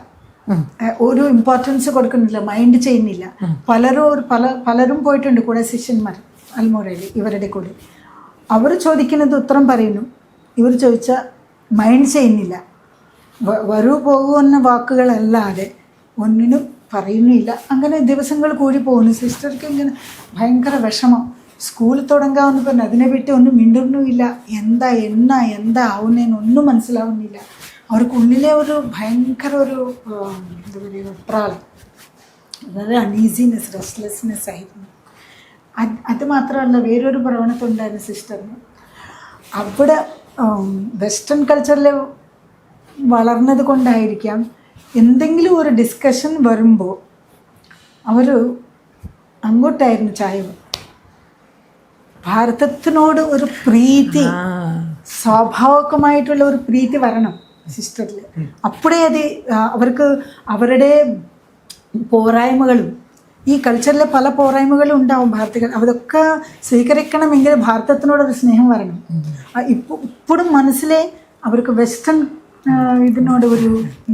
ഒരു ഇമ്പോർട്ടൻസ് കൊടുക്കുന്നില്ല, മൈൻഡ് ചെയ്യുന്നില്ല. പലരും പോയിട്ടുണ്ട് കൂടെ ശിഷ്യന്മാർ അൽമോറയിൽ ഇവരുടെ കൂടെ. അവർ ചോദിക്കുന്നത് ഉത്തരം പറയുന്നു, ഇവർ ചോദിച്ചാൽ മൈൻഡ് ചെയ്യുന്നില്ല. വരൂ പോകൂ എന്ന വാക്കുകളല്ലാതെ ഒന്നിനും പറയുന്നില്ല. അങ്ങനെ ദിവസങ്ങൾ കൂടി പോകുന്നു. സിസ്റ്റർക്ക് ഇങ്ങനെ ഭയങ്കര വിഷമം. സ്കൂൾ തുടങ്ങാമെന്ന് പറഞ്ഞു അതിനെ പറ്റി ഒന്നും മിണ്ടുന്നുമില്ല. എന്താ ആവുന്നതെന്നൊന്നും മനസ്സിലാവുന്നില്ല. അവർക്കുള്ളിലെ ഒരു ഭയങ്കര ഒരു എന്താ പറയുക വെപ്രാളം, വളരെ അൺഈസിനെസ്, റെസ്റ്റ്ലെസ്നെസ് ആയിരുന്നു. അത് മാത്രമല്ല വേറൊരു പ്രവണത ഉണ്ടായിരുന്നു സിസ്റ്ററിന്. അവിടെ വെസ്റ്റേൺ കൾച്ചറിൽ വളർന്നത് കൊണ്ടായിരിക്കാം എന്തെങ്കിലും ഒരു ഡിസ്കഷൻ വരുമ്പോൾ അവർ അങ്ങോട്ടായിരുന്നു ചായ്വ്. ഭാരതത്തിനോട് ഒരു പ്രീതി, സ്വാഭാവികമായിട്ടുള്ള ഒരു പ്രീതി വരണം സിസ്റ്ററിൽ. അപ്പോഴേ അത് അവർക്ക് അവരുടെ പോരായ്മകളും ഈ കൾച്ചറിലെ പല പോരായ്മകളും ഉണ്ടാവും ഭാരതീയർ, അതൊക്കെ സ്വീകരിക്കണമെങ്കിൽ ഭാരതത്തിനോടൊരു സ്നേഹം വരണം. ഇപ്പോഴും മനസ്സിലെ അവർക്ക് വെസ്റ്റേൺ ഇതിനോട് ഒരു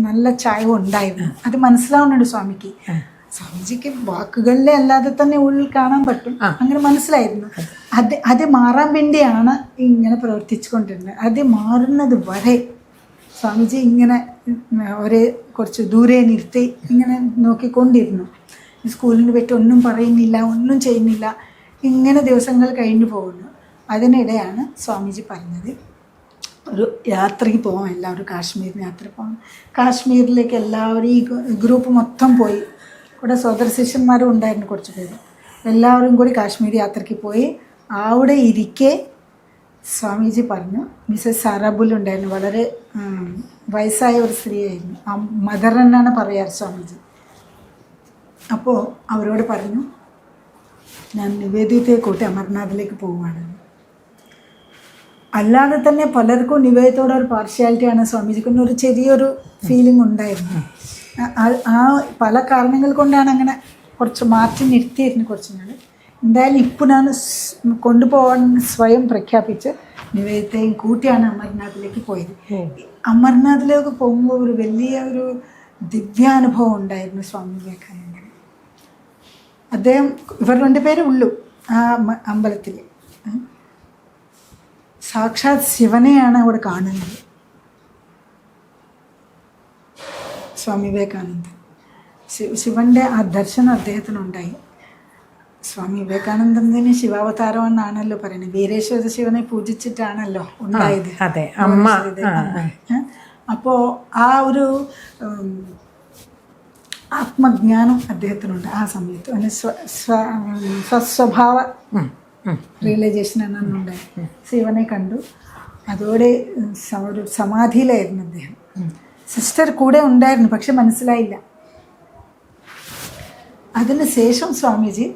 നല്ല ചായവ് ഉണ്ടായിരുന്നു. അത് മനസ്സിലാവുന്നുണ്ട് സ്വാമിക്ക്. സ്വാമിജിക്ക് വാക്കുകളിലെ അല്ലാതെ തന്നെ ഉള്ളിൽ കാണാൻ പറ്റും. അങ്ങനെ മനസ്സിലായിരുന്നു. അത് മാറാൻ വേണ്ടിയാണ് ഇങ്ങനെ പ്രവർത്തിച്ചുകൊണ്ടിരുന്നത്. അത് മാറുന്നത് വരെ സ്വാമിജി ഇങ്ങനെ ഒരേ കുറച്ച് ദൂരെ നിർത്തി ഇങ്ങനെ നോക്കിക്കൊണ്ടിരുന്നു. സ്കൂളിന് പറ്റി ഒന്നും പറയുന്നില്ല, ഒന്നും ചെയ്യുന്നില്ല. ഇങ്ങനെ ദിവസങ്ങൾ കഴിഞ്ഞു പോകുന്നു. അതിനിടെയാണ് സ്വാമിജി പറഞ്ഞത് ഒരു യാത്രയ്ക്ക് പോകാം, എല്ലാവരും കാശ്മീരിന് യാത്ര പോകാം. കാശ്മീരിലേക്ക് എല്ലാവരും ഈ ഗ്രൂപ്പ് മൊത്തം പോയി. കൂടെ സോദര ശിഷ്യന്മാരും ഉണ്ടായിരുന്നു കുറച്ച് പേര്. എല്ലാവരും കൂടി കാശ്മീർ യാത്രയ്ക്ക് പോയി. അവിടെ ഇരിക്കെ സ്വാമിജി പറഞ്ഞു, മിസ്സസ് സാറാബുൽ ഉണ്ടായിരുന്നു, വളരെ വയസ്സായ ഒരു സ്ത്രീയായിരുന്നു. ആ മദർ എന്നാണ് പറയാറ് സ്വാമിജി. അപ്പോൾ അവരോട് പറഞ്ഞു, ഞാൻ നിവേദിതയെ കൂട്ടി അമർനാഥിലേക്ക് പോവുകയാണ്. അല്ലാതെ തന്നെ പലർക്കും നിവേദിതയോടെ ഒരു പാർഷ്യാലിറ്റിയാണ് സ്വാമിജിക്കൊന്നും ഒരു ചെറിയൊരു ഫീലിംഗ് ഉണ്ടായിരുന്നു. ആ പല കാരണങ്ങൾ കൊണ്ടാണ് അങ്ങനെ കുറച്ച് മാറ്റി നിർത്തിയിരുന്നു കുറച്ച് നാൾ. എന്തായാലും ഇപ്പോൾ ഞാൻ കൊണ്ടുപോകാൻ സ്വയം പ്രഖ്യാപിച്ച് നിവേദിതയും കൂട്ടിയാണ് അമർനാഥിലേക്ക് പോയത്. അമർനാഥിലേക്ക് പോകുമ്പോൾ ഒരു വലിയ ഒരു ദിവ്യാനുഭവം ഉണ്ടായിരുന്നു സ്വാമി വിവേകാനന്ദന്. അദ്ദേഹം ഇവർ രണ്ടുപേരേ ഉള്ളൂ ആ അമ്പലത്തിൽ. സാക്ഷാത് ശിവനെയാണ് അവിടെ കാണുന്നത്, സ്വാമി വിവേകാനന്ദൻ. ശിവൻ്റെ ആ ദർശനം അദ്ദേഹത്തിനുണ്ടായി. സ്വാമി വിവേകാനന്ദന് ശിവാവതാരമെന്നാണല്ലോ പറയുന്നത്. വീരേശ്വര ശിവനെ പൂജിച്ചിട്ടാണല്ലോ ഉണ്ടായത്. അപ്പോൾ ആ ഒരു ആത്മജ്ഞാനം അദ്ദേഹത്തിനുണ്ട് ആ സമയത്ത്. സ്വസ്വഭാവ റിയലൈസേഷൻ എന്നുണ്ടായി. ശിവനെ കണ്ടു. അതോടെ ഒരു സമാധിയിലായിരുന്നു അദ്ദേഹം. സിസ്റ്റർ കൂടെ ഉണ്ടായിരുന്നു, പക്ഷെ മനസ്സിലായില്ല. അതിന് ശേഷം സ്വാമിജി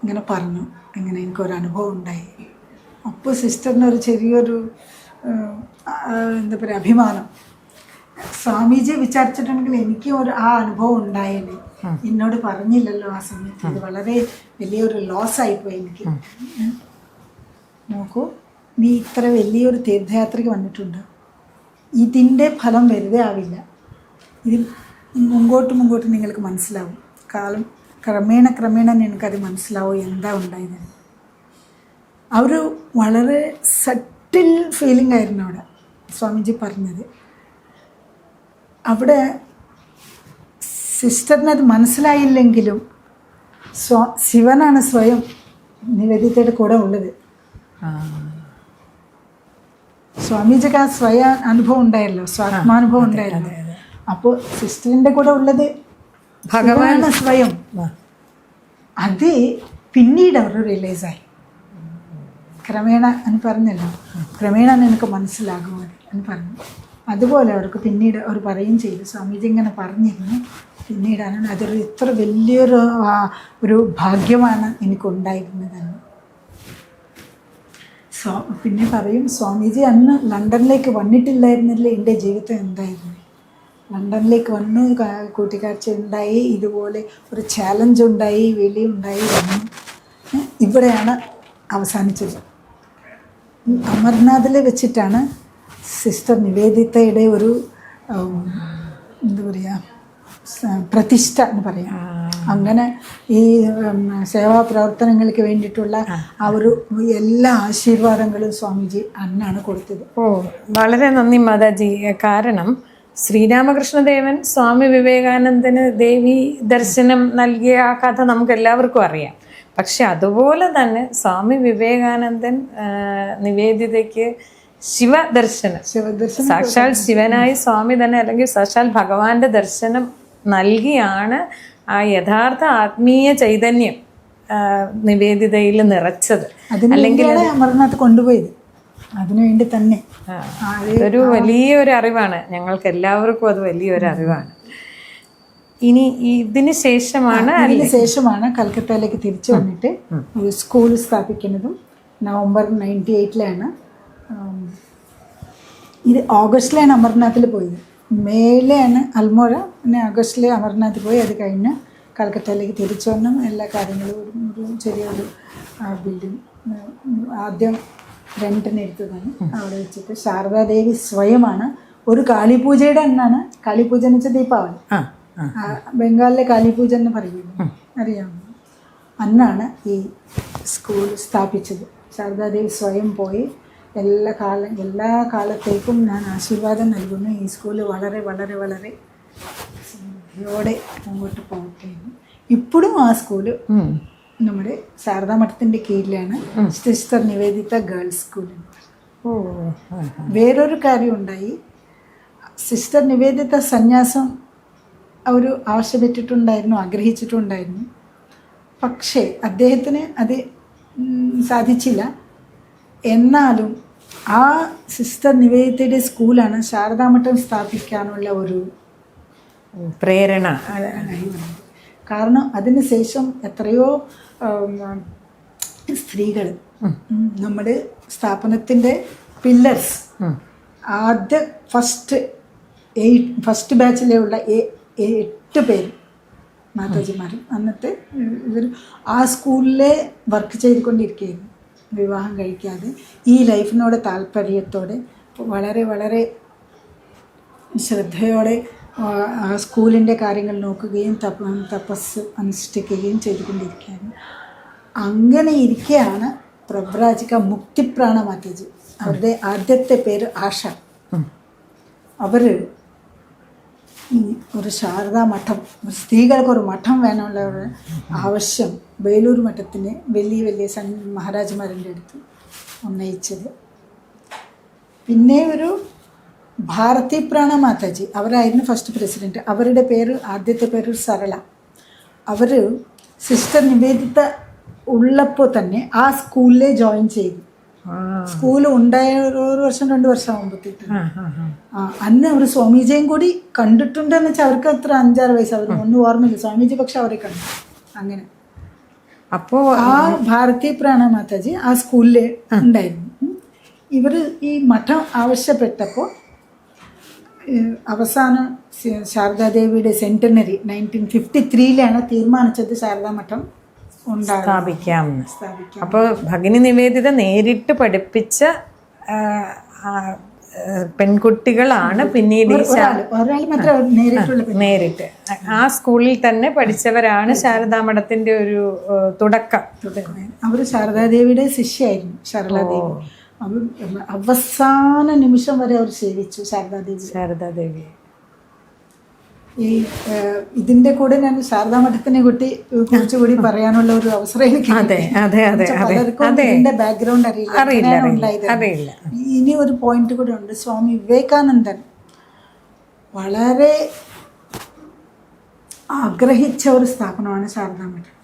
ഇങ്ങനെ പറഞ്ഞു, ഇങ്ങനെ എനിക്കൊരു അനുഭവം ഉണ്ടായി. അപ്പോൾ സിസ്റ്ററിനൊരു ചെറിയൊരു എന്താ പറയുക അഭിമാനം. സ്വാമിജി വിചാരിച്ചിട്ടുണ്ടെങ്കിൽ എനിക്ക് ആ അനുഭവം ഉണ്ടായേനെ, എന്നോട് പറഞ്ഞില്ലല്ലോ ആ സമയത്ത്. ഇത് വളരെ വലിയൊരു ലോസ് ആയിപ്പോയി എനിക്ക്. നോക്കൂ, നീ ഇത്ര വലിയൊരു തീർത്ഥയാത്രയ്ക്ക് വന്നിട്ടുണ്ട്, ഇതിൻ്റെ ഫലം വെറുതെ ആവില്ല. ഇത് മുമ്പോട്ട് നിങ്ങൾക്ക് മനസ്സിലാവും. കാലം ക്രമേണ നിനക്കത് മനസ്സിലാവും എന്താ ഉണ്ടായത്. ആ ഒരു വളരെ സട്ടിൽ ഫീലിംഗ് ആയിരുന്നു അവിടെ സ്വാമിജി പറഞ്ഞത്. അവിടെ സിസ്റ്ററിനത് മനസ്സിലായില്ലെങ്കിലും ശിവനാണ് സ്വയം നിവേദിതയുടെ കൂടെ ഉള്ളത്. സ്വാമിജിക്ക് ആ സ്വയം അനുഭവം ഉണ്ടായല്ലോ, സ്വാത്മാനുഭവം ഉണ്ടായിരുന്നു. അപ്പോൾ സിസ്റ്ററിൻ്റെ കൂടെ ഉള്ളത് ഭഗവാനാണ് സ്വയം. അത് പിന്നീട് അവർ റിയലൈസായി. ക്രമേണ എന്ന് പറഞ്ഞല്ലോ, ക്രമേണ നിനക്ക് മനസ്സിലാകുമോ എന്ന് പറഞ്ഞു. അതുപോലെ അവർക്ക് പിന്നീട് അവർ പറയുകയും ചെയ്തു. സ്വാമിജി ഇങ്ങനെ പറഞ്ഞിരുന്നു. പിന്നീടാണ് അതൊരു ഇത്ര വലിയൊരു ഒരു ഭാഗ്യമാണ് എനിക്കുണ്ടായിരുന്നതെന്ന്. പിന്നെ പറയും, സ്വാമിജി അന്ന് ലണ്ടനിലേക്ക് വന്നിട്ടില്ലായിരുന്നില്ല, എൻ്റെ ജീവിതം എന്തായിരുന്നു. ലണ്ടനിലേക്ക് വന്നു, കൂട്ടിക്കാഴ്ച ഉണ്ടായി, ഇതുപോലെ ഒരു ചാലഞ്ച് ഉണ്ടായി, വെളിയുണ്ടായി വന്നു. ഇവിടെയാണ് അവസാനിച്ചത്. അമർനാഥിൽ വെച്ചിട്ടാണ് സിസ്റ്റർ നിവേദിതയുടെ ഒരു എന്താ പറയുക പ്രതിഷ്ഠ എന്ന് പറയാം. അങ്ങനെ ഈ സേവാ പ്രവർത്തനങ്ങൾക്ക് വേണ്ടിയിട്ടുള്ള ആ ഒരു എല്ലാ ആശീർവാദങ്ങളും സ്വാമിജി അന്നാണ് കൊടുത്തത്. വളരെ നന്ദി മാതാജി. കാരണം ശ്രീരാമകൃഷ്ണദേവൻ സ്വാമി വിവേകാനന്ദന് ദേവി ദർശനം നൽകിയ ആ കഥ നമുക്ക് എല്ലാവർക്കും അറിയാം. പക്ഷെ അതുപോലെ തന്നെ സ്വാമി വിവേകാനന്ദൻ നിവേദിതയ്ക്ക് ശിവദർശനം, സാക്ഷാൽ ശിവനായി സ്വാമി തന്നെ അല്ലെങ്കിൽ സാക്ഷാൽ ഭഗവാന്റെ ദർശനം നൽകിയാണ് ആ യഥാർത്ഥ ആത്മീയ ചൈതന്യം നിവേദിതയിൽ നിറച്ചത്. അല്ലെങ്കിൽ അമർനാഥ് കൊണ്ടുപോയത് അതിനുവേണ്ടി തന്നെ. അതൊരു വലിയൊരു അറിവാണ്, ഞങ്ങൾക്ക് എല്ലാവർക്കും അത് വലിയൊരു അറിവാണ്. ഇനി ഇതിന് ശേഷമാണ് കൽക്കത്തയിലേക്ക് തിരിച്ചു വന്നിട്ട് ഒരു സ്കൂൾ സ്ഥാപിക്കുന്നതും. നവംബർ 98 ഇത് ഓഗസ്റ്റിലാണ് അമർനാഥിൽ പോയത്. മേയിലാണ് അൽമോഴ, പിന്നെ ഓഗസ്റ്റിൽ അമർനാഥ് പോയി. അത് കഴിഞ്ഞ് കൽക്കത്തയിലേക്ക് തിരിച്ചു വന്നും എല്ലാ കാര്യങ്ങളും ഒരു ചെറിയൊരു ബിൽഡിംഗ് ആദ്യം റെൻറ്റിന് എടുത്തതാണ്. അവിടെ വെച്ചിട്ട് ശാരദാദേവി സ്വയമാണ് ഒരു കാളിപൂജയുടെ അന്നാണ്. കാളിപൂജ എന്ന് വെച്ചാൽ ദീപാവലി, ബംഗാളിലെ കാളിപൂജ എന്ന് പറയുന്നു, അറിയാമോ? അന്നാണ് ഈ സ്കൂൾ സ്ഥാപിച്ചത്. ശാരദാദേവി സ്വയം പോയി എല്ലാ കാലത്തേക്കും ഞാൻ ആശീർവാദം നൽകുന്നു. ഈ സ്കൂൾ വളരെ വളരെ വളരെ യോടെ മുമ്പോട്ട് പോകട്ടെ. ഇപ്പോഴും ആ സ്കൂള് നമ്മുടെ ശാരദാ മഠത്തിൻ്റെ കീഴിലാണ്, സിസ്റ്റർ നിവേദിത ഗേൾസ് സ്കൂൾ. വേറൊരു കാര്യം ഉണ്ടായി. സിസ്റ്റർ നിവേദിത സന്യാസം അവർ ആവശ്യപ്പെട്ടിട്ടുണ്ടായിരുന്നു, ആഗ്രഹിച്ചിട്ടുണ്ടായിരുന്നു. പക്ഷേ അദ്ദേഹത്തിന് അത് സാധിച്ചില്ല. എന്നാലും ആ സിസ്റ്റർ നിവേദിതയുടെ സ്കൂളാണ് ശാരദാമഠം സ്ഥാപിക്കാനുള്ള ഒരു പ്രേരണ. കാരണം അതിനുശേഷം എത്രയോ സ്ത്രീകൾ നമ്മുടെ സ്ഥാപനത്തിൻ്റെ പില്ലേഴ്സ്, ആദ്യ ഫസ്റ്റ് ബാച്ചിലുള്ള 8 പേര് മാതാജിമാരും അന്നത്തെ ഇവർ ആ സ്കൂളിലെ വർക്ക് ചെയ്തുകൊണ്ടിരിക്കുകയായിരുന്നു. വിവാഹം കഴിക്കാതെ ഈ ലൈഫിനോട് താല്പര്യത്തോടെ വളരെ വളരെ ശ്രദ്ധയോടെ ആ സ്കൂളിൻ്റെ കാര്യങ്ങൾ നോക്കുകയും തപസ് അനുഷ്ഠിക്കുകയും ചെയ്തുകൊണ്ടിരിക്കുകയാണ്. അങ്ങനെ ഇരിക്കെയാണ് പ്രവ്രാജിക മുക്തിപ്രാണ മാതാജി, അവരുടെ ആദ്യത്തെ പേര് ആശ, അവർ ഒരു ശാരദാ മഠം, സ്ത്രീകൾക്കൊരു മഠം വേണമെന്നുള്ള ആവശ്യം വേലൂർ മഠത്തിന് വലിയ വലിയ മഹാരാജമാരുടെ അടുത്ത് ഉന്നയിച്ചത്. പിന്നെ ഒരു ഭാരതി പ്രാണ മാതാജി, അവരായിരുന്നു ഫസ്റ്റ് പ്രസിഡൻറ്റ്. അവരുടെ ആദ്യത്തെ പേര് സരള. അവർ സിസ്റ്റർ നിവേദിത ഉള്ളപ്പോൾ തന്നെ ആ സ്കൂളിലെ ജോയിൻ ചെയ്തു. സ്കൂൾ ഉണ്ടായ 1 വർഷം 2 വർഷം ആകുമ്പോഴത്തേക്ക് അന്ന് അവർ സ്വാമിജിയും കൂടി കണ്ടിട്ടുണ്ടെന്ന് വെച്ചാൽ അവർക്ക് അത്ര 5-6 വയസ്സ്, അവർ ഒന്നും ഓർമ്മയില്ല സ്വാമിജി, പക്ഷെ അവരെ കണ്ടു. അങ്ങനെ അപ്പോൾ ആ ഭാരതി പ്രാണ മാതാജി ആ സ്കൂളിൽ ഉണ്ടായിരുന്നു. ഇവർ ഈ മഠം ആവശ്യപ്പെട്ടപ്പോൾ അവസാനം ശാരദാദേവിയുടെ സെന്റിനറി 1953 തീരുമാനിച്ചത് ശാരദാ മഠം സ്ഥാപിക്കാം. അപ്പോൾ ഭഗിനി നിവേദിത നേരിട്ട് പഠിപ്പിച്ച പെൺകുട്ടികളാണ് പിന്നീട് നേരിട്ട് ആ സ്കൂളിൽ തന്നെ പഠിച്ചവരാണ് ശാരദാ മഠത്തിന്റെ ഒരു തുടക്കം. അവർ ശാരദാദേവിയുടെ ശിഷ്യായിരുന്നു. ശാരദാദേവി അവസാന നിമിഷം വരെ അവർ സേവിച്ചു ശാരദാദേവി. ഈ ഇതിന്റെ കൂടെ ഞാൻ ശാരദാ മഠത്തിനെ കുറിച്ചുകൂടി പറയാനുള്ള ഒരു അവസരം എനിക്ക് ബാക്ക്ഗ്രൗണ്ട് അറിയില്ല. ഇനി ഒരു പോയിന്റ് കൂടെ ഉണ്ട്. സ്വാമി വിവേകാനന്ദൻ വളരെ ആഗ്രഹിച്ച ഒരു സ്ഥാപനമാണ് ശാരദാ മഠം.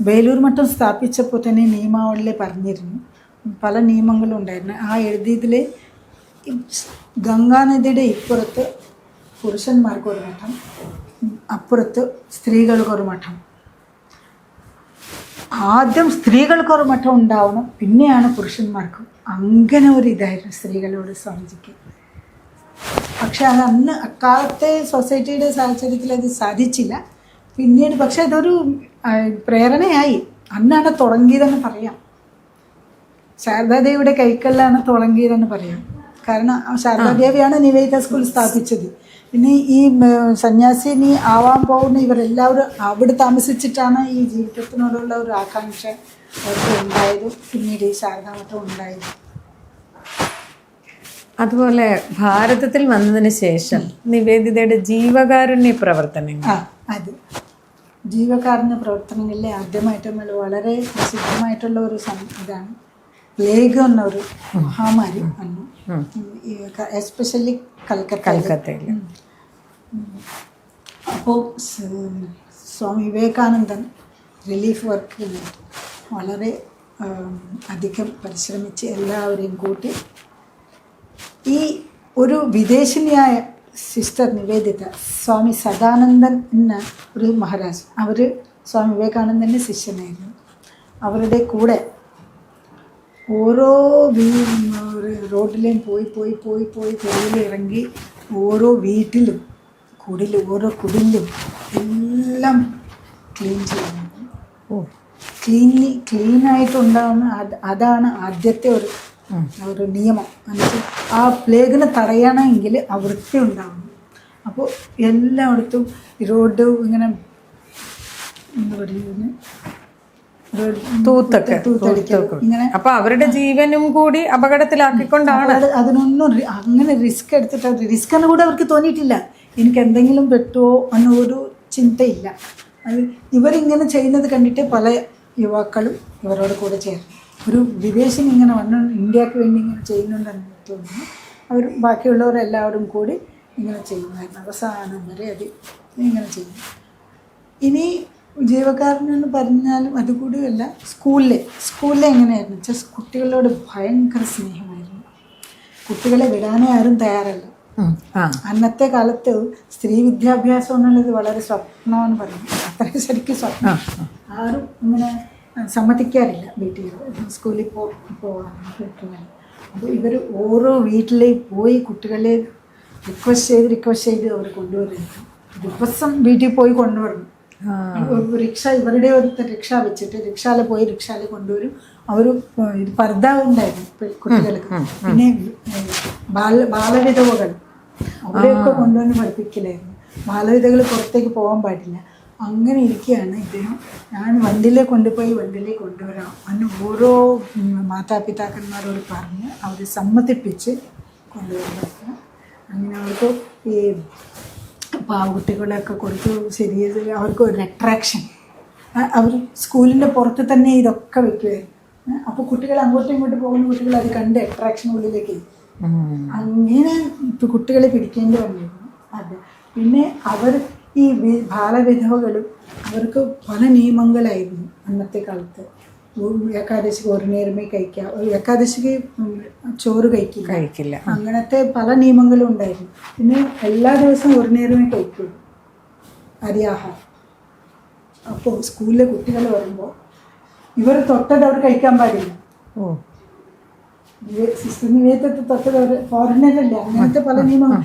വേലൂർ മഠം സ്ഥാപിച്ചപ്പോൾ തന്നെ നിയമാവലിയിൽ പറഞ്ഞിരുന്നു, പല നിയമങ്ങളും ഉണ്ടായിരുന്നു. ആ എഴുതിയതിൽ ഗംഗാനദിയുടെ ഇപ്പുറത്ത് പുരുഷന്മാർക്കൊരു മഠം, അപ്പുറത്ത് സ്ത്രീകൾക്കൊരു മഠം. ആദ്യം സ്ത്രീകൾക്കൊരു മഠം ഉണ്ടാവണം, പിന്നെയാണ് പുരുഷന്മാർക്കും. അങ്ങനെ ഒരു ഇതായിരുന്നു സ്ത്രീകളോട് സ്വാമിജിക്ക്. പക്ഷെ അത് അന്ന് അക്കാലത്തെ സൊസൈറ്റിയുടെ സാഹചര്യത്തിൽ അത് സാധിച്ചില്ല. പിന്നീട് പക്ഷെ അതൊരു പ്രേരണയായി. അന്നാണ് തുടങ്ങിയതെന്ന് പറയാം. ശാരദാദേവിയുടെ കൈക്കല്ലാണ് തുടങ്ങിയതെന്ന് പറയാം. കാരണം ശാരദാദേവിയാണ് നിവേദിത സ്കൂൾ സ്ഥാപിച്ചത്. പിന്നെ ഈ സന്യാസിനി ആവാൻ പോകുന്ന ഇവരെല്ലാവരും അവിടെ താമസിച്ചിട്ടാണ് ഈ ജീവിതത്തിനോടുള്ള ഒരു ആകാംക്ഷ അവർക്ക് ഉണ്ടായതും പിന്നീട് ഈ ശാരദാ മഠം ഉണ്ടായത്. അതുപോലെ ഭാരതത്തിൽ വന്നതിന് ശേഷം നിവേദിതയുടെ ജീവകാരുണ്യ പ്രവർത്തനങ്ങൾ. അത് ജീവകാരുണ്യ പ്രവർത്തനങ്ങളിലെ ആദ്യമായിട്ട് നമ്മൾ വളരെ പ്രസിദ്ധമായിട്ടുള്ള ഒരു ഇതാണ് പ്ലേഗ് എന്നൊരു മഹാമാരി വന്നു, എസ്പെഷ്യലി കൽക്കത്തയിൽ. അപ്പോൾ സ്വാമി വിവേകാനന്ദൻ റിലീഫ് വർക്കിന് വളരെ അധികം പരിശ്രമിച്ച് എല്ലാവരെയും കൂട്ടി ഈ ഒരു വിദേശിനിയായ സിസ്റ്റർ നിവേദിത, സ്വാമി സദാനന്ദൻ എന്ന ഒരു മഹാരാജ്, അവർ സ്വാമി വിവേകാനന്ദൻ്റെ ശിഷ്യനായിരുന്നു. അവരുടെ കൂടെ ഓരോ റോഡിലേയും പോയി തെരുവിലിറങ്ങി ഓരോ വീട്ടിലും ഓരോ കുടിലും എല്ലാം ക്ലീൻ ചെയ്യുന്നത്. ക്ലീനായിട്ടുണ്ടാവുന്ന അതാണ് ആദ്യത്തെ ഒരു നിയമം. എന്നുവെച്ചാൽ ആ പ്ലേഗിനെ തടയണമെങ്കിൽ ആ വൃത്തി ഉണ്ടാവണം. അപ്പോൾ എല്ലായിടത്തും റോഡ് ഇങ്ങനെ എന്താ പറയുന്നത്, തൂത്തടിക്കും. ഇങ്ങനെ അപ്പൊ അവരുടെ ജീവനും കൂടി അപകടത്തിലാക്കിക്കൊണ്ടാണ്. അതിനൊന്നും അങ്ങനെ റിസ്ക് എടുത്തിട്ട് റിസ്ക് എന്ന് കൂടെ അവർക്ക് തോന്നിയിട്ടില്ല. എനിക്ക് എന്തെങ്കിലും പറ്റുമോ എന്നൊരു ചിന്തയില്ല. അത് ഇവരിങ്ങനെ ചെയ്യുന്നത് കണ്ടിട്ട് പല യുവാക്കളും ഇവരോട് കൂടെ ചേർന്നു. ഒരു വിദേശം ഇങ്ങനെ വന്ന് ഇന്ത്യക്ക് വേണ്ടി ഇങ്ങനെ ചെയ്യുന്നുണ്ടെന്ന് തോന്നുന്നു. അവർ ബാക്കിയുള്ളവരെല്ലാവരും കൂടി ഇങ്ങനെ ചെയ്യുമായിരുന്നു. അവസാനം വരെ അത് ഇങ്ങനെ ചെയ്യും. ഇനി ജീവകാരുണ്യം പറഞ്ഞാലും അതുകൂടിയല്ല, സ്കൂളിലെ എങ്ങനെയായിരുന്നു വെച്ചാൽ കുട്ടികളോട് ഭയങ്കര സ്നേഹമായിരുന്നു. കുട്ടികളെ വിടാനേ ആരും തയ്യാറല്ല. അന്നത്തെ കാലത്ത് സ്ത്രീ വിദ്യാഭ്യാസം എന്നുള്ളത് വളരെ സ്വപ്നമെന്ന് പറയുന്നത്. അത്ര ശരിക്കും സ്വപ്നം. ആരും ഇങ്ങനെ സമ്മതിക്കാറില്ല വീട്ടിൽ സ്കൂളിൽ പോകാൻ. അപ്പോൾ ഇവർ ഓരോ വീട്ടിലേക്ക് പോയി കുട്ടികളെ റിക്വസ്റ്റ് ചെയ്ത് അവർ കൊണ്ടുവരുന്നു. ദിവസം വീട്ടിൽ പോയി കൊണ്ടുവരണം. റിക്ഷ ഇവരുടെ ഒരു റിക്ഷ വെച്ചിട്ട് റിക്ഷയിൽ കൊണ്ടുവരും. അവർ പർദ്ദ ഉണ്ടായിരുന്നു കുട്ടികൾക്ക്. പിന്നെ ബാലവിധവകൾ അവരെയൊക്കെ കൊണ്ടുവന്ന് പഠിപ്പിക്കലായിരുന്നു. ബാലവിധകൾ പുറത്തേക്ക് പോകാൻ പാടില്ല. അങ്ങനെ ഇരിക്കുകയാണ് ഇദ്ദേഹം. ഞാൻ വണ്ടിയിലെ കൊണ്ടുവരാം അന്ന് ഓരോ മാതാപിതാക്കന്മാരോട് പറഞ്ഞ് അവരെ സമ്മതിപ്പിച്ച് കൊണ്ടുവരാൻ. അങ്ങനെ അവർക്ക് ഈ പാവകുട്ടികളെയൊക്കെ കൊടുത്ത് ശരിയത് അവർക്ക് ഒരു അട്രാക്ഷൻ. അവർ സ്കൂളിൻ്റെ പുറത്ത് തന്നെ ഇതൊക്കെ വെക്കുമായിരുന്നു. അപ്പോൾ കുട്ടികൾ അങ്ങോട്ടും ഇങ്ങോട്ടും പോകുന്ന കുട്ടികൾ അത് കണ്ട് അട്രാക്ഷൻ ഉള്ളിലേക്ക് അങ്ങനെ കുട്ടികളെ പിടിക്കേണ്ടി വന്നിരുന്നു. അതെ. പിന്നെ അവർ ഈ ബാലവിധവകളും അവർക്ക് പല നിയമങ്ങളായിരുന്നു അന്നത്തെ കാലത്ത്. ഏകാദശിക്ക് ഒരു നേരമേ കഴിക്കാം, ഏകാദശിക്ക് ചോറ് കഴിക്കില്ല, അങ്ങനത്തെ പല നിയമങ്ങളും ഉണ്ടായിരുന്നു. പിന്നെ എല്ലാ ദിവസവും ഒരു നേരമേ കഴിക്കുള്ളൂ അരിയാഹാരം. അപ്പോൾ സ്കൂളിലെ കുട്ടികൾ വരുമ്പോൾ ഇവർ തൊട്ടത് അവർ കഴിക്കാൻ പാടില്ല. സിസ്റ്റർ നിവേദിതത്തെ തൊട്ടത് അവർ ഫോറിനറല്ല. അങ്ങനത്തെ പല നിയമങ്ങൾ.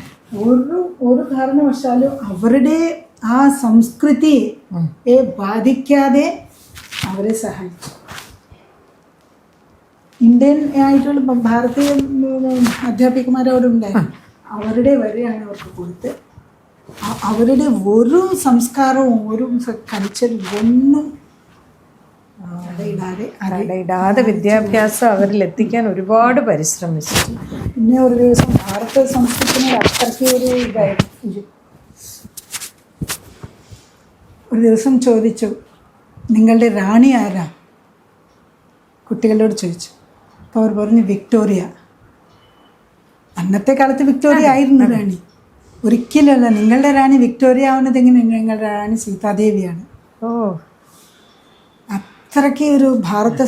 ഒരു കാരണവശാലും അവരുടെ ആ സംസ്കൃതിയെ ബാധിക്കാതെ അവരെ സഹായിച്ചു. ഇന്ത്യൻ ആയിട്ടുള്ള ഭാരതീയ അധ്യാപികമാരവരുണ്ടായിരുന്നു. അവരുടെ വരെയാണ് അവർക്ക് കൊടുത്ത്. അവരുടെ ഒരു സംസ്കാരവും ഒരു കൾച്ചറും ഒന്നും ഇടാതെ വിദ്യാഭ്യാസം അവരിൽ എത്തിക്കാൻ ഒരുപാട് പരിശ്രമിച്ചു. പിന്നെ ഒരു ദിവസം ഭാരത സംസ്കൃതിന് അത്രയ്ക്ക് ഇതായിരുന്നു. ഒരു ദിവസം ചോദിച്ചു, നിങ്ങളുടെ റാണി ആരാ? കുട്ടികളോട് ചോദിച്ചു. അപ്പോൾ അവർ പറഞ്ഞു, വിക്ടോറിയ. അന്നത്തെ കാലത്ത് വിക്ടോറിയ ആയിരുന്നു റാണി. ഒരിക്കലല്ല, നിങ്ങളുടെ റാണി വിക്ടോറിയ ആവുന്നത് എങ്ങനെ? നിങ്ങളുടെ റാണി സീതാദേവിയാണ്. അത്രയ്ക്ക് ഒരു ഭാരത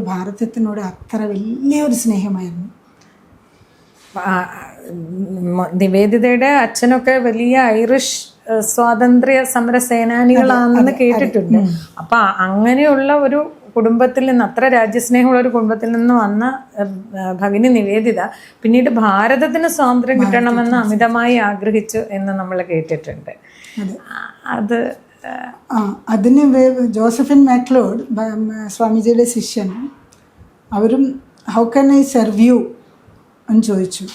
ഭാരതത്തിനോട് അത്ര വലിയൊരു സ്നേഹമായിരുന്നു. നിവേദിതയുടെ അച്ഛനൊക്കെ വലിയ ഐറിഷ് സ്വാതന്ത്ര്യ സമര സേനാനികളാണെന്ന് കേട്ടിട്ടുണ്ട്. അപ്പൊ അങ്ങനെയുള്ള ഒരു കുടുംബത്തിൽ നിന്ന്, അത്ര രാജ്യസ്നേഹമുള്ള ഒരു കുടുംബത്തിൽ നിന്ന് വന്ന ഭഗിനി നിവേദിത പിന്നീട് ഭാരതത്തിന് സ്വാതന്ത്ര്യം കിട്ടണമെന്ന് അമിതമായി ആഗ്രഹിച്ചു എന്ന് നമ്മൾ കേട്ടിട്ടുണ്ട്. അത് അതിന് ജോസഫിൻ മാക്ലോഡ്, സ്വാമിജിയുടെ ശിഷ്യൻ, അവരും how can I serve U എന്ന് ചോദിച്ചു.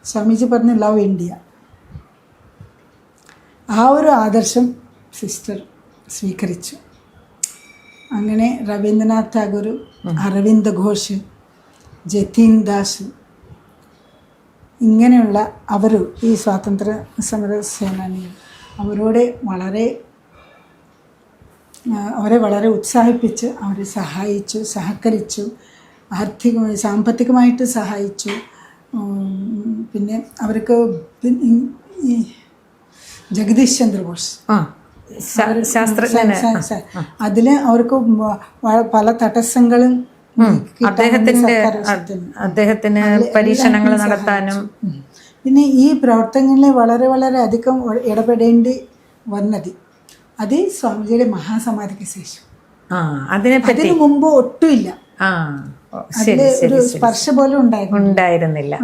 സ്വാമിജി പറഞ്ഞു, ലവ് ഇന്ത്യ. ആ ഒരു ആദർശം സിസ്റ്റർ സ്വീകരിച്ചു. അങ്ങനെ രവീന്ദ്രനാഥ് ടാഗോർ, അരവിന്ദ് ഘോഷ്, ജതീൻ ദാസ്, ഇങ്ങനെയുള്ള ഈ സ്വാതന്ത്ര്യ സമര സേനാനികൾ അവരെ വളരെ ഉത്സാഹിപ്പിച്ച് അവരെ സഹായിച്ചു, സഹകരിച്ചു, സാമ്പത്തികമായിട്ട് സഹായിച്ചു. പിന്നെ അവർക്ക് ഈ ജഗദീഷ് ചന്ദ്രബോസ് ശാസ്ത്രജ്ഞന് അതിൽ അവർക്ക് പല തടസ്സങ്ങളും അദ്ദേഹത്തിന് പരീക്ഷണങ്ങൾ നടത്താനും പിന്നെ ഈ പ്രവർത്തനങ്ങളിൽ വളരെ വളരെ അധികം ഇടപെടേണ്ടി വന്നത് അത് സ്വാമിജിയുടെ മഹാസമാധിക്ക് ശേഷം. അതിനു മുമ്പ് ഒട്ടുമില്ല, ഒരു സ്പർശ പോലും ഉണ്ടായിരുന്നില്ല.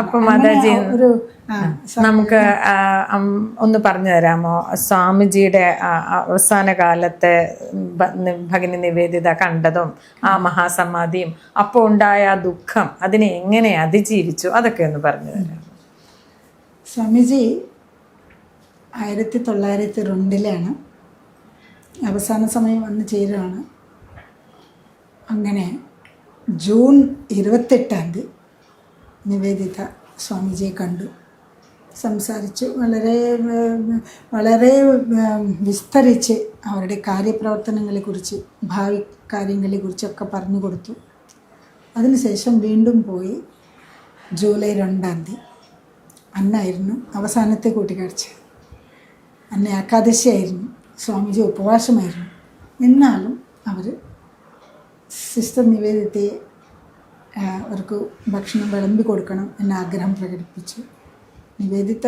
അപ്പൊ മാതാജി നമുക്ക് ഒന്ന് പറഞ്ഞു തരാമോ, സ്വാമിജിയുടെ അവസാന കാലത്തെ ഭഗിനി നിവേദിത കണ്ടതും ആ മഹാസമാധിയും അപ്പോൾ ഉണ്ടായ ആ ദുഃഖം അതിനെ എങ്ങനെ അതിജീവിച്ചു, അതൊക്കെ ഒന്ന് പറഞ്ഞു തരാം. സ്വാമിജി 1902 അവസാന സമയം വന്ന് ചേരുകയാണ്. അങ്ങനെ ജൂൺ 28 നിവേദിത സ്വാമിജിയെ കണ്ടു, സംസാരിച്ചു. വളരെ വളരെ വിസ്തരിച്ച് അവരുടെ കാര്യപ്രവർത്തനങ്ങളെക്കുറിച്ച്, ഭാവി കാര്യങ്ങളെക്കുറിച്ചൊക്കെ പറഞ്ഞു കൊടുത്തു. അതിനുശേഷം വീണ്ടും പോയി ജൂലൈ 2 അന്നായിരുന്നു അവസാനത്തെ കൂട്ടിക്കാഴ്ച. അന്ന് ഏകാദശിയായിരുന്നു, സ്വാമിജി ഉപവാസമായിരുന്നു. എന്നാലും അവർ സിസ്റ്റർ നിവേദിതയെ അവർക്ക് ഭക്ഷണം വിളമ്പി കൊടുക്കണം എന്ന ആഗ്രഹം പ്രകടിപ്പിച്ചു. നിവേദിത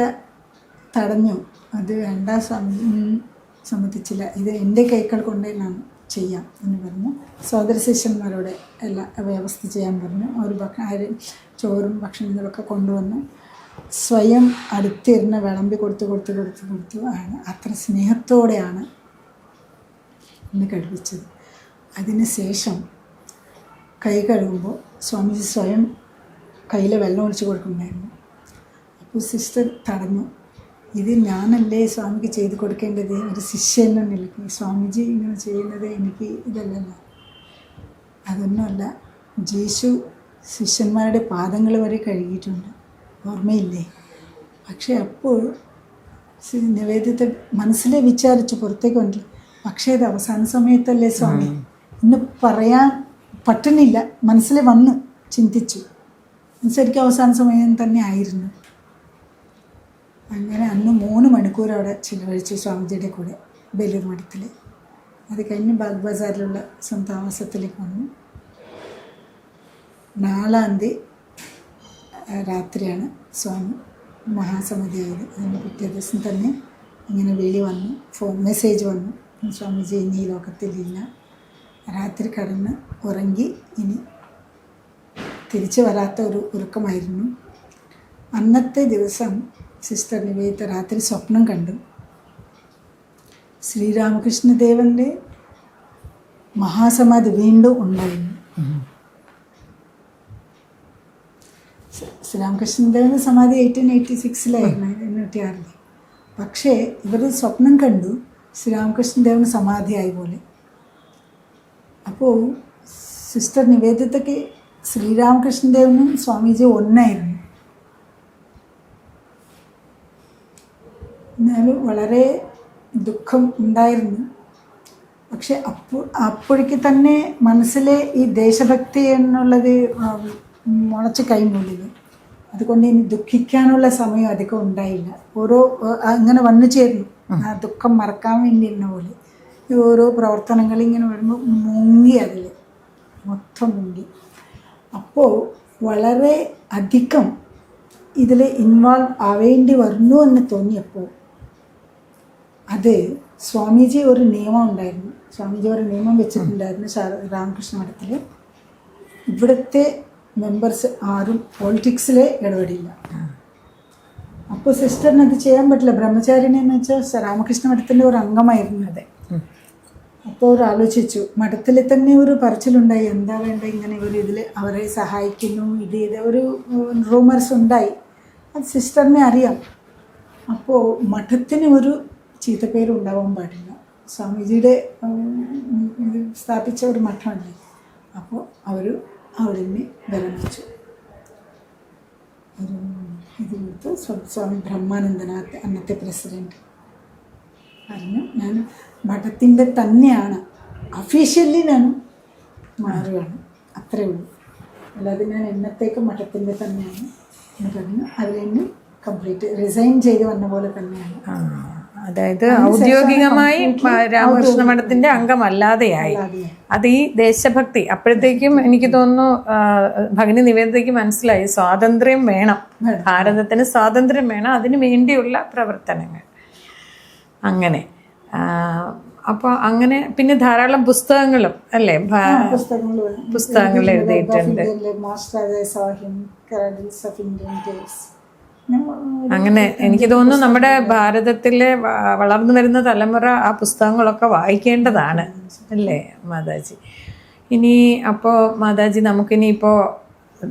തടഞ്ഞു, അത് വേണ്ട, സമ്മതിച്ചില്ല. ഇത് എൻ്റെ കൈകൾ കൊണ്ട് ഞാൻ ചെയ്യാം എന്ന് പറഞ്ഞു. സഹോദര ശിഷ്യന്മാരോട് എല്ലാം വ്യവസ്ഥ ചെയ്യാൻ പറഞ്ഞു. അവർ ചോറും ഭക്ഷണങ്ങളൊക്കെ കൊണ്ടുവന്നു സ്വയം അടുത്തിരുന്ന് വിളമ്പി കൊടുത്തു ആണ്. അത്ര സ്നേഹത്തോടെയാണ് ഇന്ന് കഴിപ്പിച്ചത്. അതിനുശേഷം കൈ കഴുകുമ്പോൾ സ്വാമിജി സ്വയം കയ്യിൽ വെള്ളം ഒഴിച്ച് കൊടുക്കുന്നുണ്ടായിരുന്നു. അപ്പോൾ സിസ്റ്റർ തടഞ്ഞു, ഇത് ഞാനല്ലേ സ്വാമിക്ക് ചെയ്ത് കൊടുക്കേണ്ടത്, ഒരു ശിഷ്യൻ എന്ന നിലയ്ക്ക് സ്വാമിജി ഇങ്ങനെ ചെയ്യുന്നത് എനിക്ക് ഇതല്ലല്ലോ. അതൊന്നുമല്ല, ജീശു ശിഷ്യന്മാരുടെ പാദങ്ങൾ വരെ കഴുകിയിട്ടുണ്ട്, ഓർമ്മയില്ലേ? പക്ഷേ അപ്പോൾ നിവേദിത മനസ്സിലെ വിചാരിച്ചു, പുറത്തേക്ക് വന്നില്ല. പക്ഷേ അത് അവസാന സമയത്തല്ലേ സ്വാമി, ഇന്ന് പറയാൻ പറ്റുന്നില്ല, മനസ്സിൽ വന്ന് ചിന്തിച്ചു. ശരിക്കും അവസാന സമയം തന്നെ ആയിരുന്നു. അങ്ങനെ അന്ന് 3 മണിക്കൂർ അവിടെ ചിലവഴിച്ചു സ്വാമിജിയുടെ കൂടെ ബേലൂർ മഠത്തിൽ. അത് കഴിഞ്ഞ് ബാഗ് ബസാറിലുള്ള സ്വന്തം താമസത്തിലേക്ക് വന്നു. 4 രാത്രിയാണ് സ്വാമി മഹാസമാധിയായത്. അതിന് പിറ്റേ ദിവസം തന്നെ ഇങ്ങനെ വിളി വന്നു, മെസ്സേജ് വന്നു, സ്വാമിജി ഇനി ഈ ലോകത്തിലില്ല, രാത്രി കടന്ന് ഉറങ്ങി, ഇനി തിരിച്ചു വരാത്ത ഒരു ഉറക്കമായിരുന്നു. അന്നത്തെ ദിവസം സിസ്റ്റർ നിവേദിത രാത്രി സ്വപ്നം കണ്ടു. ശ്രീരാമകൃഷ്ണദേവൻ്റെ മഹാസമാധി വീണ്ടും ഉണ്ടായിരുന്നു. ശ്രീരാമകൃഷ്ണദേവൻ്റെ സമാധി 1886 1806. പക്ഷേ ഇവർ സ്വപ്നം കണ്ടു ശ്രീരാമകൃഷ്ണദേവന് സമാധിയായ പോലെ. അപ്പോൾ സിസ്റ്റർ നിവേദിതയ്ക്ക് ശ്രീരാമകൃഷ്ണദേവനും സ്വാമിജി ഒന്നായിരുന്നു. എന്നാലും വളരെ ദുഃഖം ഉണ്ടായിരുന്നു. പക്ഷെ അപ്പോഴേക്ക് തന്നെ മനസ്സിലെ ഈ ദേശഭക്തി എന്നുള്ളത് മുളച്ച് കൈമൂടിയത്. അതുകൊണ്ട് ഇനി ദുഃഖിക്കാനുള്ള സമയം അധികം ഉണ്ടായില്ല. അങ്ങനെ വന്നു ചേർന്നു, ആ ദുഃഖം മറക്കാൻ വേണ്ടി എന്ന പോലെ ഈ ഓരോ പ്രവർത്തനങ്ങൾ ഇങ്ങനെ വരുമ്പോൾ മുങ്ങി, അതിൽ മൊത്തം മുങ്ങി. അപ്പോൾ വളരെ അധികം ഇതിൽ ഇൻവോൾവ് ആവേണ്ടി വരുന്നു എന്ന് തോന്നിയപ്പോൾ അത് സ്വാമിജി ഒരു നിയമം ഉണ്ടായിരുന്നു. സ്വാമിജി ഒരു നിയമം വെച്ചിട്ടുണ്ടായിരുന്നു രാമകൃഷ്ണ മഠത്തിൽ. ഇവിടുത്തെ മെമ്പേഴ്സ് ആരും പോളിറ്റിക്സിൽ ഇടപെടില്ല. അപ്പോൾ സിസ്റ്ററിന് അത് ചെയ്യാൻ പറ്റില്ല. ബ്രഹ്മചാരിണി എന്ന് വെച്ചാൽ രാമകൃഷ്ണ മഠത്തിൻ്റെ ഒരു അംഗമായിരുന്നു. അതെ. അപ്പോൾ അവർ ആലോചിച്ചു, മഠത്തിൽ തന്നെ ഒരു പറച്ചിലുണ്ടായി, എന്താ വേണ്ട ഇങ്ങനെ ഇതിൽ അവരെ സഹായിക്കുന്നു, ഇത് ഒരു റൂമേഴ്സ് ഉണ്ടായി. അത് സിസ്റ്ററിനെ അറിയാം. അപ്പോൾ മഠത്തിന് ഒരു ചീത്തപ്പേര് ഉണ്ടാവാൻ പാടില്ല. സ്വാമിജിയുടെ സ്ഥാപിച്ച ഒരു മഠമല്ലേ. അപ്പോൾ അവർ അവിടെ നിന്ന് വിരമിച്ചു. ഒരു ഇത് കൊടുത്തു. സ്വാമി ബ്രഹ്മാനന്ദനാഥ് അന്നത്തെ പ്രസിഡൻറ്റ് പറഞ്ഞു, ഞാൻ മഠത്തിൻ്റെ തന്നെയാണ്, ഒഫീഷ്യലി ഞാൻ മാറുകയാണ്, അത്രേ ഉള്ളൂ, അല്ലാതെ ഞാൻ എന്നത്തേക്കും മഠത്തിൻ്റെ തന്നെയാണ് എന്ന് പറഞ്ഞു. അതിൽ നിന്ന് കംപ്ലീറ്റ് റിസൈൻ ചെയ്ത് വന്ന പോലെ തന്നെയാണ്. അതായത് ഔദ്യോഗികമായി രാമകൃഷ്ണ മഠത്തിന്റെ അംഗമല്ലാതെയായി. അത് ഈ ദേശഭക്തി അപ്പോഴത്തേക്കും എനിക്ക് തോന്നുന്നു ഭഗിനി നിവേദിതയ്ക്ക് മനസ്സിലായി, സ്വാതന്ത്ര്യം വേണം, ഭാരതത്തിന് സ്വാതന്ത്ര്യം വേണം, അതിനു വേണ്ടിയുള്ള പ്രവർത്തനങ്ങൾ. അങ്ങനെ അപ്പോൾ അങ്ങനെ പിന്നെ ധാരാളം പുസ്തകങ്ങളും അല്ലേ, പുസ്തകങ്ങൾ എഴുതിയിട്ടുണ്ട്. അങ്ങനെ എനിക്ക് തോന്നുന്നു നമ്മുടെ ഭാരതത്തിലെ വളർന്നു വരുന്ന തലമുറ ആ പുസ്തകങ്ങളൊക്കെ വായിക്കേണ്ടതാണ് അല്ലേ മാതാജി. ഇനി അപ്പോൾ മാതാജി നമുക്കിനിയിപ്പോൾ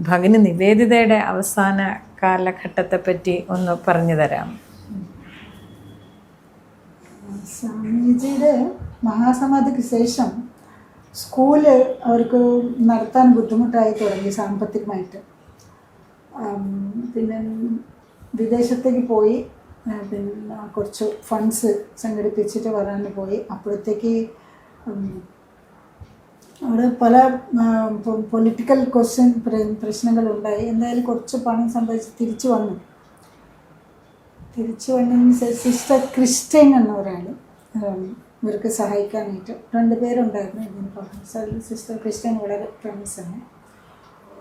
ഭഗിനി നിവേദിതയുടെ അവസാന കാലഘട്ടത്തെ പറ്റി ഒന്ന് പറഞ്ഞു തരാം. സ്വാമിജിയുടെ മഹാസമാധിക്ക് ശേഷം സ്കൂള് അവർക്ക് നടത്താൻ ബുദ്ധിമുട്ടായി തുടങ്ങി സാമ്പത്തികമായിട്ട്. പിന്നെ വിദേശത്തേക്ക് പോയി, പിന്നെ കുറച്ച് ഫണ്ട്സ് സംഘടിപ്പിച്ചിട്ട് വരാൻ പോയി. അപ്പോഴത്തേക്ക് അവിടെ പല പൊളിറ്റിക്കൽ പ്രശ്നങ്ങളുണ്ടായി. എന്തായാലും കുറച്ച് പണം സമ്പാദിച്ച് തിരിച്ചു വന്നതിന് ശേഷം സിസ്റ്റർ ക്രിസ്റ്റൈൻ എന്ന ഒരാൾ ഇവർക്ക് സഹായിക്കാനായിട്ട് 2 പേരുണ്ടായിരുന്നു. ഇതിന് പറഞ്ഞു സിസ്റ്റർ ക്രിസ്റ്റൈൻ വളരെ ഫേമസ് ആണ്.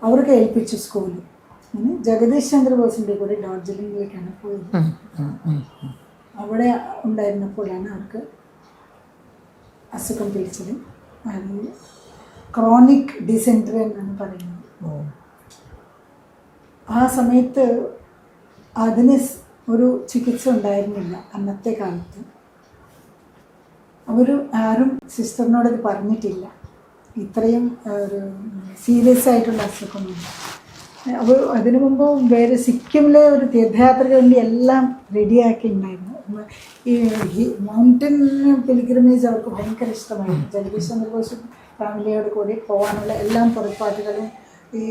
അവർക്ക് ഏൽപ്പിച്ചു സ്കൂളിൽ. അങ്ങനെ ജഗദീഷ് ചന്ദ്രബോസിൻ്റെ കൂടെ ഡാർജിലിംഗിലേക്കാണ് പോയത്. അവിടെ ഉണ്ടായിരുന്നപ്പോഴാണ് അവർക്ക് അസുഖം പിടിച്ചത്. ക്രോണിക് ഡിസെൻട്രി എന്നാണ് പറയുന്നത്. ആ സമയത്ത് അതിന് ഒരു ചികിത്സ ഉണ്ടായിരുന്നില്ല അന്നത്തെ കാലത്ത്. ആരും സിസ്റ്ററിനോടത് പറഞ്ഞിട്ടില്ല, ഇത്രയും ഒരു സീരിയസ് ആയിട്ടുള്ള അസുഖമൊന്നുമില്ല. അപ്പോൾ അതിനു മുമ്പ് വേറെ സിക്കിമിലെ ഒരു തീർത്ഥയാത്രയ്ക്ക് വേണ്ടി എല്ലാം റെഡിയാക്കി ഉണ്ടായിരുന്നു. ഈ മൗണ്ടൻ പിൽഗ്രിമേജ് അവർക്ക് ഭയങ്കര ഇഷ്ടമായിരുന്നു. ജഗദീഷ് ചന്ദ്രബോസ് ഫാമിലിയോട് കൂടി പോകാനുള്ള എല്ലാ പുറപ്പാടുകളും ഈ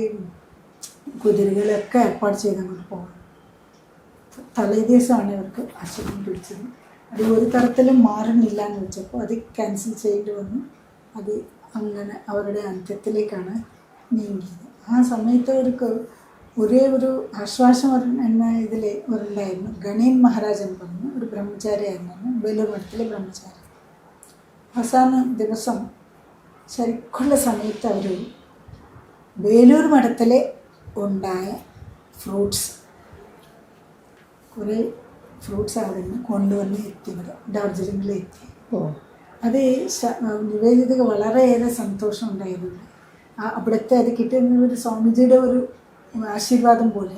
കുതിരകളൊക്കെ ഏർപ്പാട് ചെയ്ത് അങ്ങോട്ട് പോകാം. തലേ ദിവസമാണ് ഇവർക്ക് അസുഖം പിടിച്ചത്. അത് ഒരു തരത്തിലും മാറുന്നില്ല എന്ന് വെച്ചപ്പോൾ അത് ക്യാൻസൽ ചെയ്യേണ്ടി വന്നു. അത് അങ്ങനെ അവരുടെ അന്ത്യത്തിലേക്കാണ് നീങ്ങിയത്. ആ സമയത്ത് അവർക്ക് ഒരേ ഒരു ആശ്വാസം എന്ന ഇതിൽ ഉണ്ടായിരുന്നു. ഗണേൻ മഹാരാജ് എന്ന് പറഞ്ഞു ഒരു ബ്രഹ്മചാരിയായിരുന്നു, വേലൂർ മഠത്തിലെ ബ്രഹ്മചാരി. അവസാന ദിവസം ശരിക്കുള്ള സമയത്ത് അവർ വേലൂർ മഠത്തിലെ ഉണ്ടായ ഫ്രൂട്ട്സ്, കുറേ ഫ്രൂട്ട്സ് അവിടെ നിന്ന് കൊണ്ടുവന്ന് എത്തിയത് ഡാർജിലിംഗിൽ എത്തി. അത് നിവേദിതയ്ക്ക് വളരെയേറെ സന്തോഷം ഉണ്ടായിരുന്നു. അവിടുത്തെ അത് കിട്ടുന്ന ഒരു സ്വാമിജിയുടെ ഒരു ആശീർവാദം പോലെ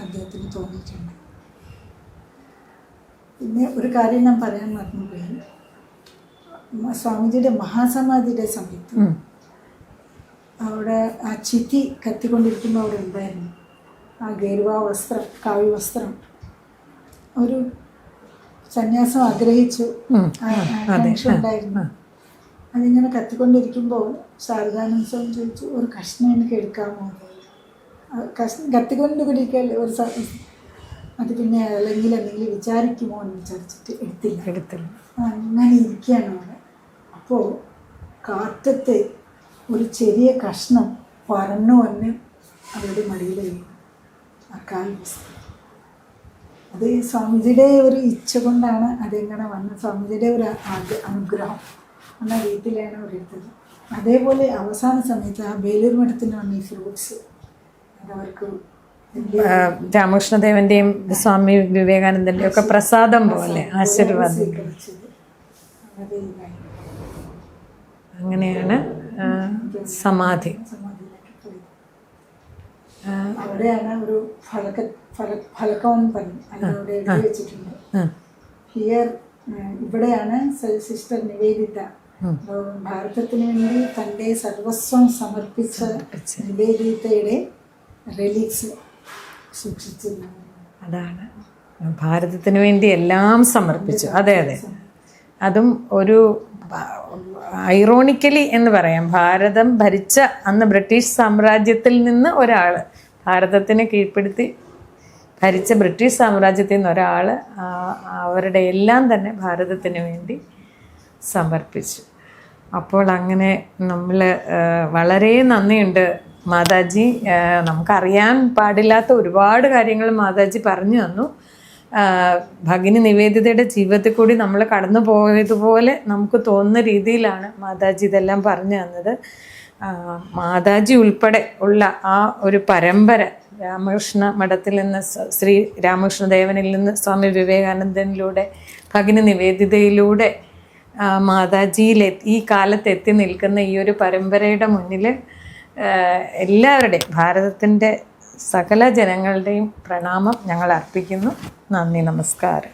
അദ്ദേഹത്തിന് തോന്നിയിട്ടുണ്ട്. പിന്നെ ഒരു കാര്യം ഞാൻ പറയാൻ മറന്നുപോയി. സ്വാമിജിയുടെ മഹാസമാധിയുടെ സമയത്ത് അവിടെ ആ ചിതി കത്തിക്കൊണ്ടിരിക്കുമ്പോൾ അവിടെ ഉണ്ടായിരുന്നു ആ ഗേരുവാ വസ്ത്രം, കാവ്യ വസ്ത്രം. ഒരു സന്യാസം ആഗ്രഹിച്ചു, ഉണ്ടായിരുന്നു. അതിങ്ങനെ കത്തിക്കൊണ്ടിരിക്കുമ്പോൾ ശാരദാനന്ദ സ്വാമി ചോദിച്ചു, ഒരു കഷ്ണം എനിക്ക് എടുക്കാമോ? കഷ്ണം കത്തിക്കൊണ്ട് പിടിക്കാൻ ഒരു അത് പിന്നെ അല്ലെങ്കിൽ എന്തെങ്കിലും വിചാരിക്കുമോ എന്ന് വിചാരിച്ചിട്ട് എടുത്തില്ല. അങ്ങനെ ഇരിക്കുകയാണ് അവിടെ. അപ്പോൾ കാറ്റത്ത് ഒരു ചെറിയ കഷ്ണം പറന്നു വന്ന് അവരുടെ മടിയിൽ വീണു. ആ കാൽവസ്ത്രം അത് സ്വാമിജിയുടെ ഒരു ഇച്ഛ കൊണ്ടാണ് അതെങ്ങനെ വന്നത്, സ്വാമിജിയുടെ ഒരു അനുഗ്രഹം എന്ന രീതിയിലാണ് അവരെടുത്തത്. അതേപോലെ അവസാന സമയത്ത് ആ വേലൂർ മഠത്തിന് വന്ന ഈ ഫ്രൂട്ട്സ് അതവർക്ക് രാമകൃഷ്ണദേവന്റെയും സ്വാമി വിവേകാനന്ദന്റെയും ഒക്കെ പ്രസാദം പോലെ ആശീർവാദം. അങ്ങനെയാണ് സമാധി. അവിടെയാണ് ഒരു ഫലകം പറഞ്ഞു അതിനോട് എഴുതി വെച്ചിട്ടുണ്ട്. ഹിയർ ഇവിടെയാണ് സിസ്റ്റർ നിവേദിത ഭാരതത്തിന് വേണ്ടി തൻ്റെ സർവസ്വം സമർപ്പിച്ച നിവേദിതയുടെ റിലീക്സ് സൂക്ഷിച്ചിരുന്നു. അതാണ് ഭാരതത്തിന് വേണ്ടി എല്ലാം സമർപ്പിച്ചു. അതെ അതെ, അതും ഒരു ഐറോണിക്കലി എന്ന് പറയാം, ഭാരതം ഭരിച്ച അന്ന് ബ്രിട്ടീഷ് സാമ്രാജ്യത്തിൽ നിന്ന് ഒരാൾ ഭാരതത്തിനെ കീഴ്പ്പെടുത്തി ഭരിച്ച ബ്രിട്ടീഷ് സാമ്രാജ്യത്തിൽ നിന്ന് ഒരാൾ അവരുടെ എല്ലാം തന്നെ ഭാരതത്തിന് വേണ്ടി സമർപ്പിച്ചു. അപ്പോൾ അങ്ങനെ നമ്മൾ വളരെ നന്ദിയുണ്ട് മാതാജി. നമുക്കറിയാൻ പാടില്ലാത്ത ഒരുപാട് കാര്യങ്ങൾ മാതാജി പറഞ്ഞു തന്നു. ഭഗിനി നിവേദിതയുടെ ജീവിതത്തിൽ കൂടി നമ്മൾ കടന്നു പോയതുപോലെ നമുക്ക് തോന്നുന്ന രീതിയിലാണ് മാതാജി ഇതെല്ലാം പറഞ്ഞു തന്നത്. മാതാജി ഉൾപ്പെടെ ഉള്ള ആ ഒരു പരമ്പര രാമകൃഷ്ണ മഠത്തിൽ നിന്ന്, ശ്രീ രാമകൃഷ്ണദേവനിൽ നിന്ന്, സ്വാമി വിവേകാനന്ദനിലൂടെ, ഭഗിനി നിവേദിതയിലൂടെ മാതാജിയിൽ ഈ കാലത്ത് എത്തി നിൽക്കുന്ന ഈ ഒരു പരമ്പരയുടെ മുന്നിൽ എല്ലാവരുടെയും, ഭാരതത്തിൻ്റെ സകല ജനങ്ങളുടെയും പ്രണാമം ഞങ്ങൾ അർപ്പിക്കുന്നു. നന്ദി, നമസ്കാരം.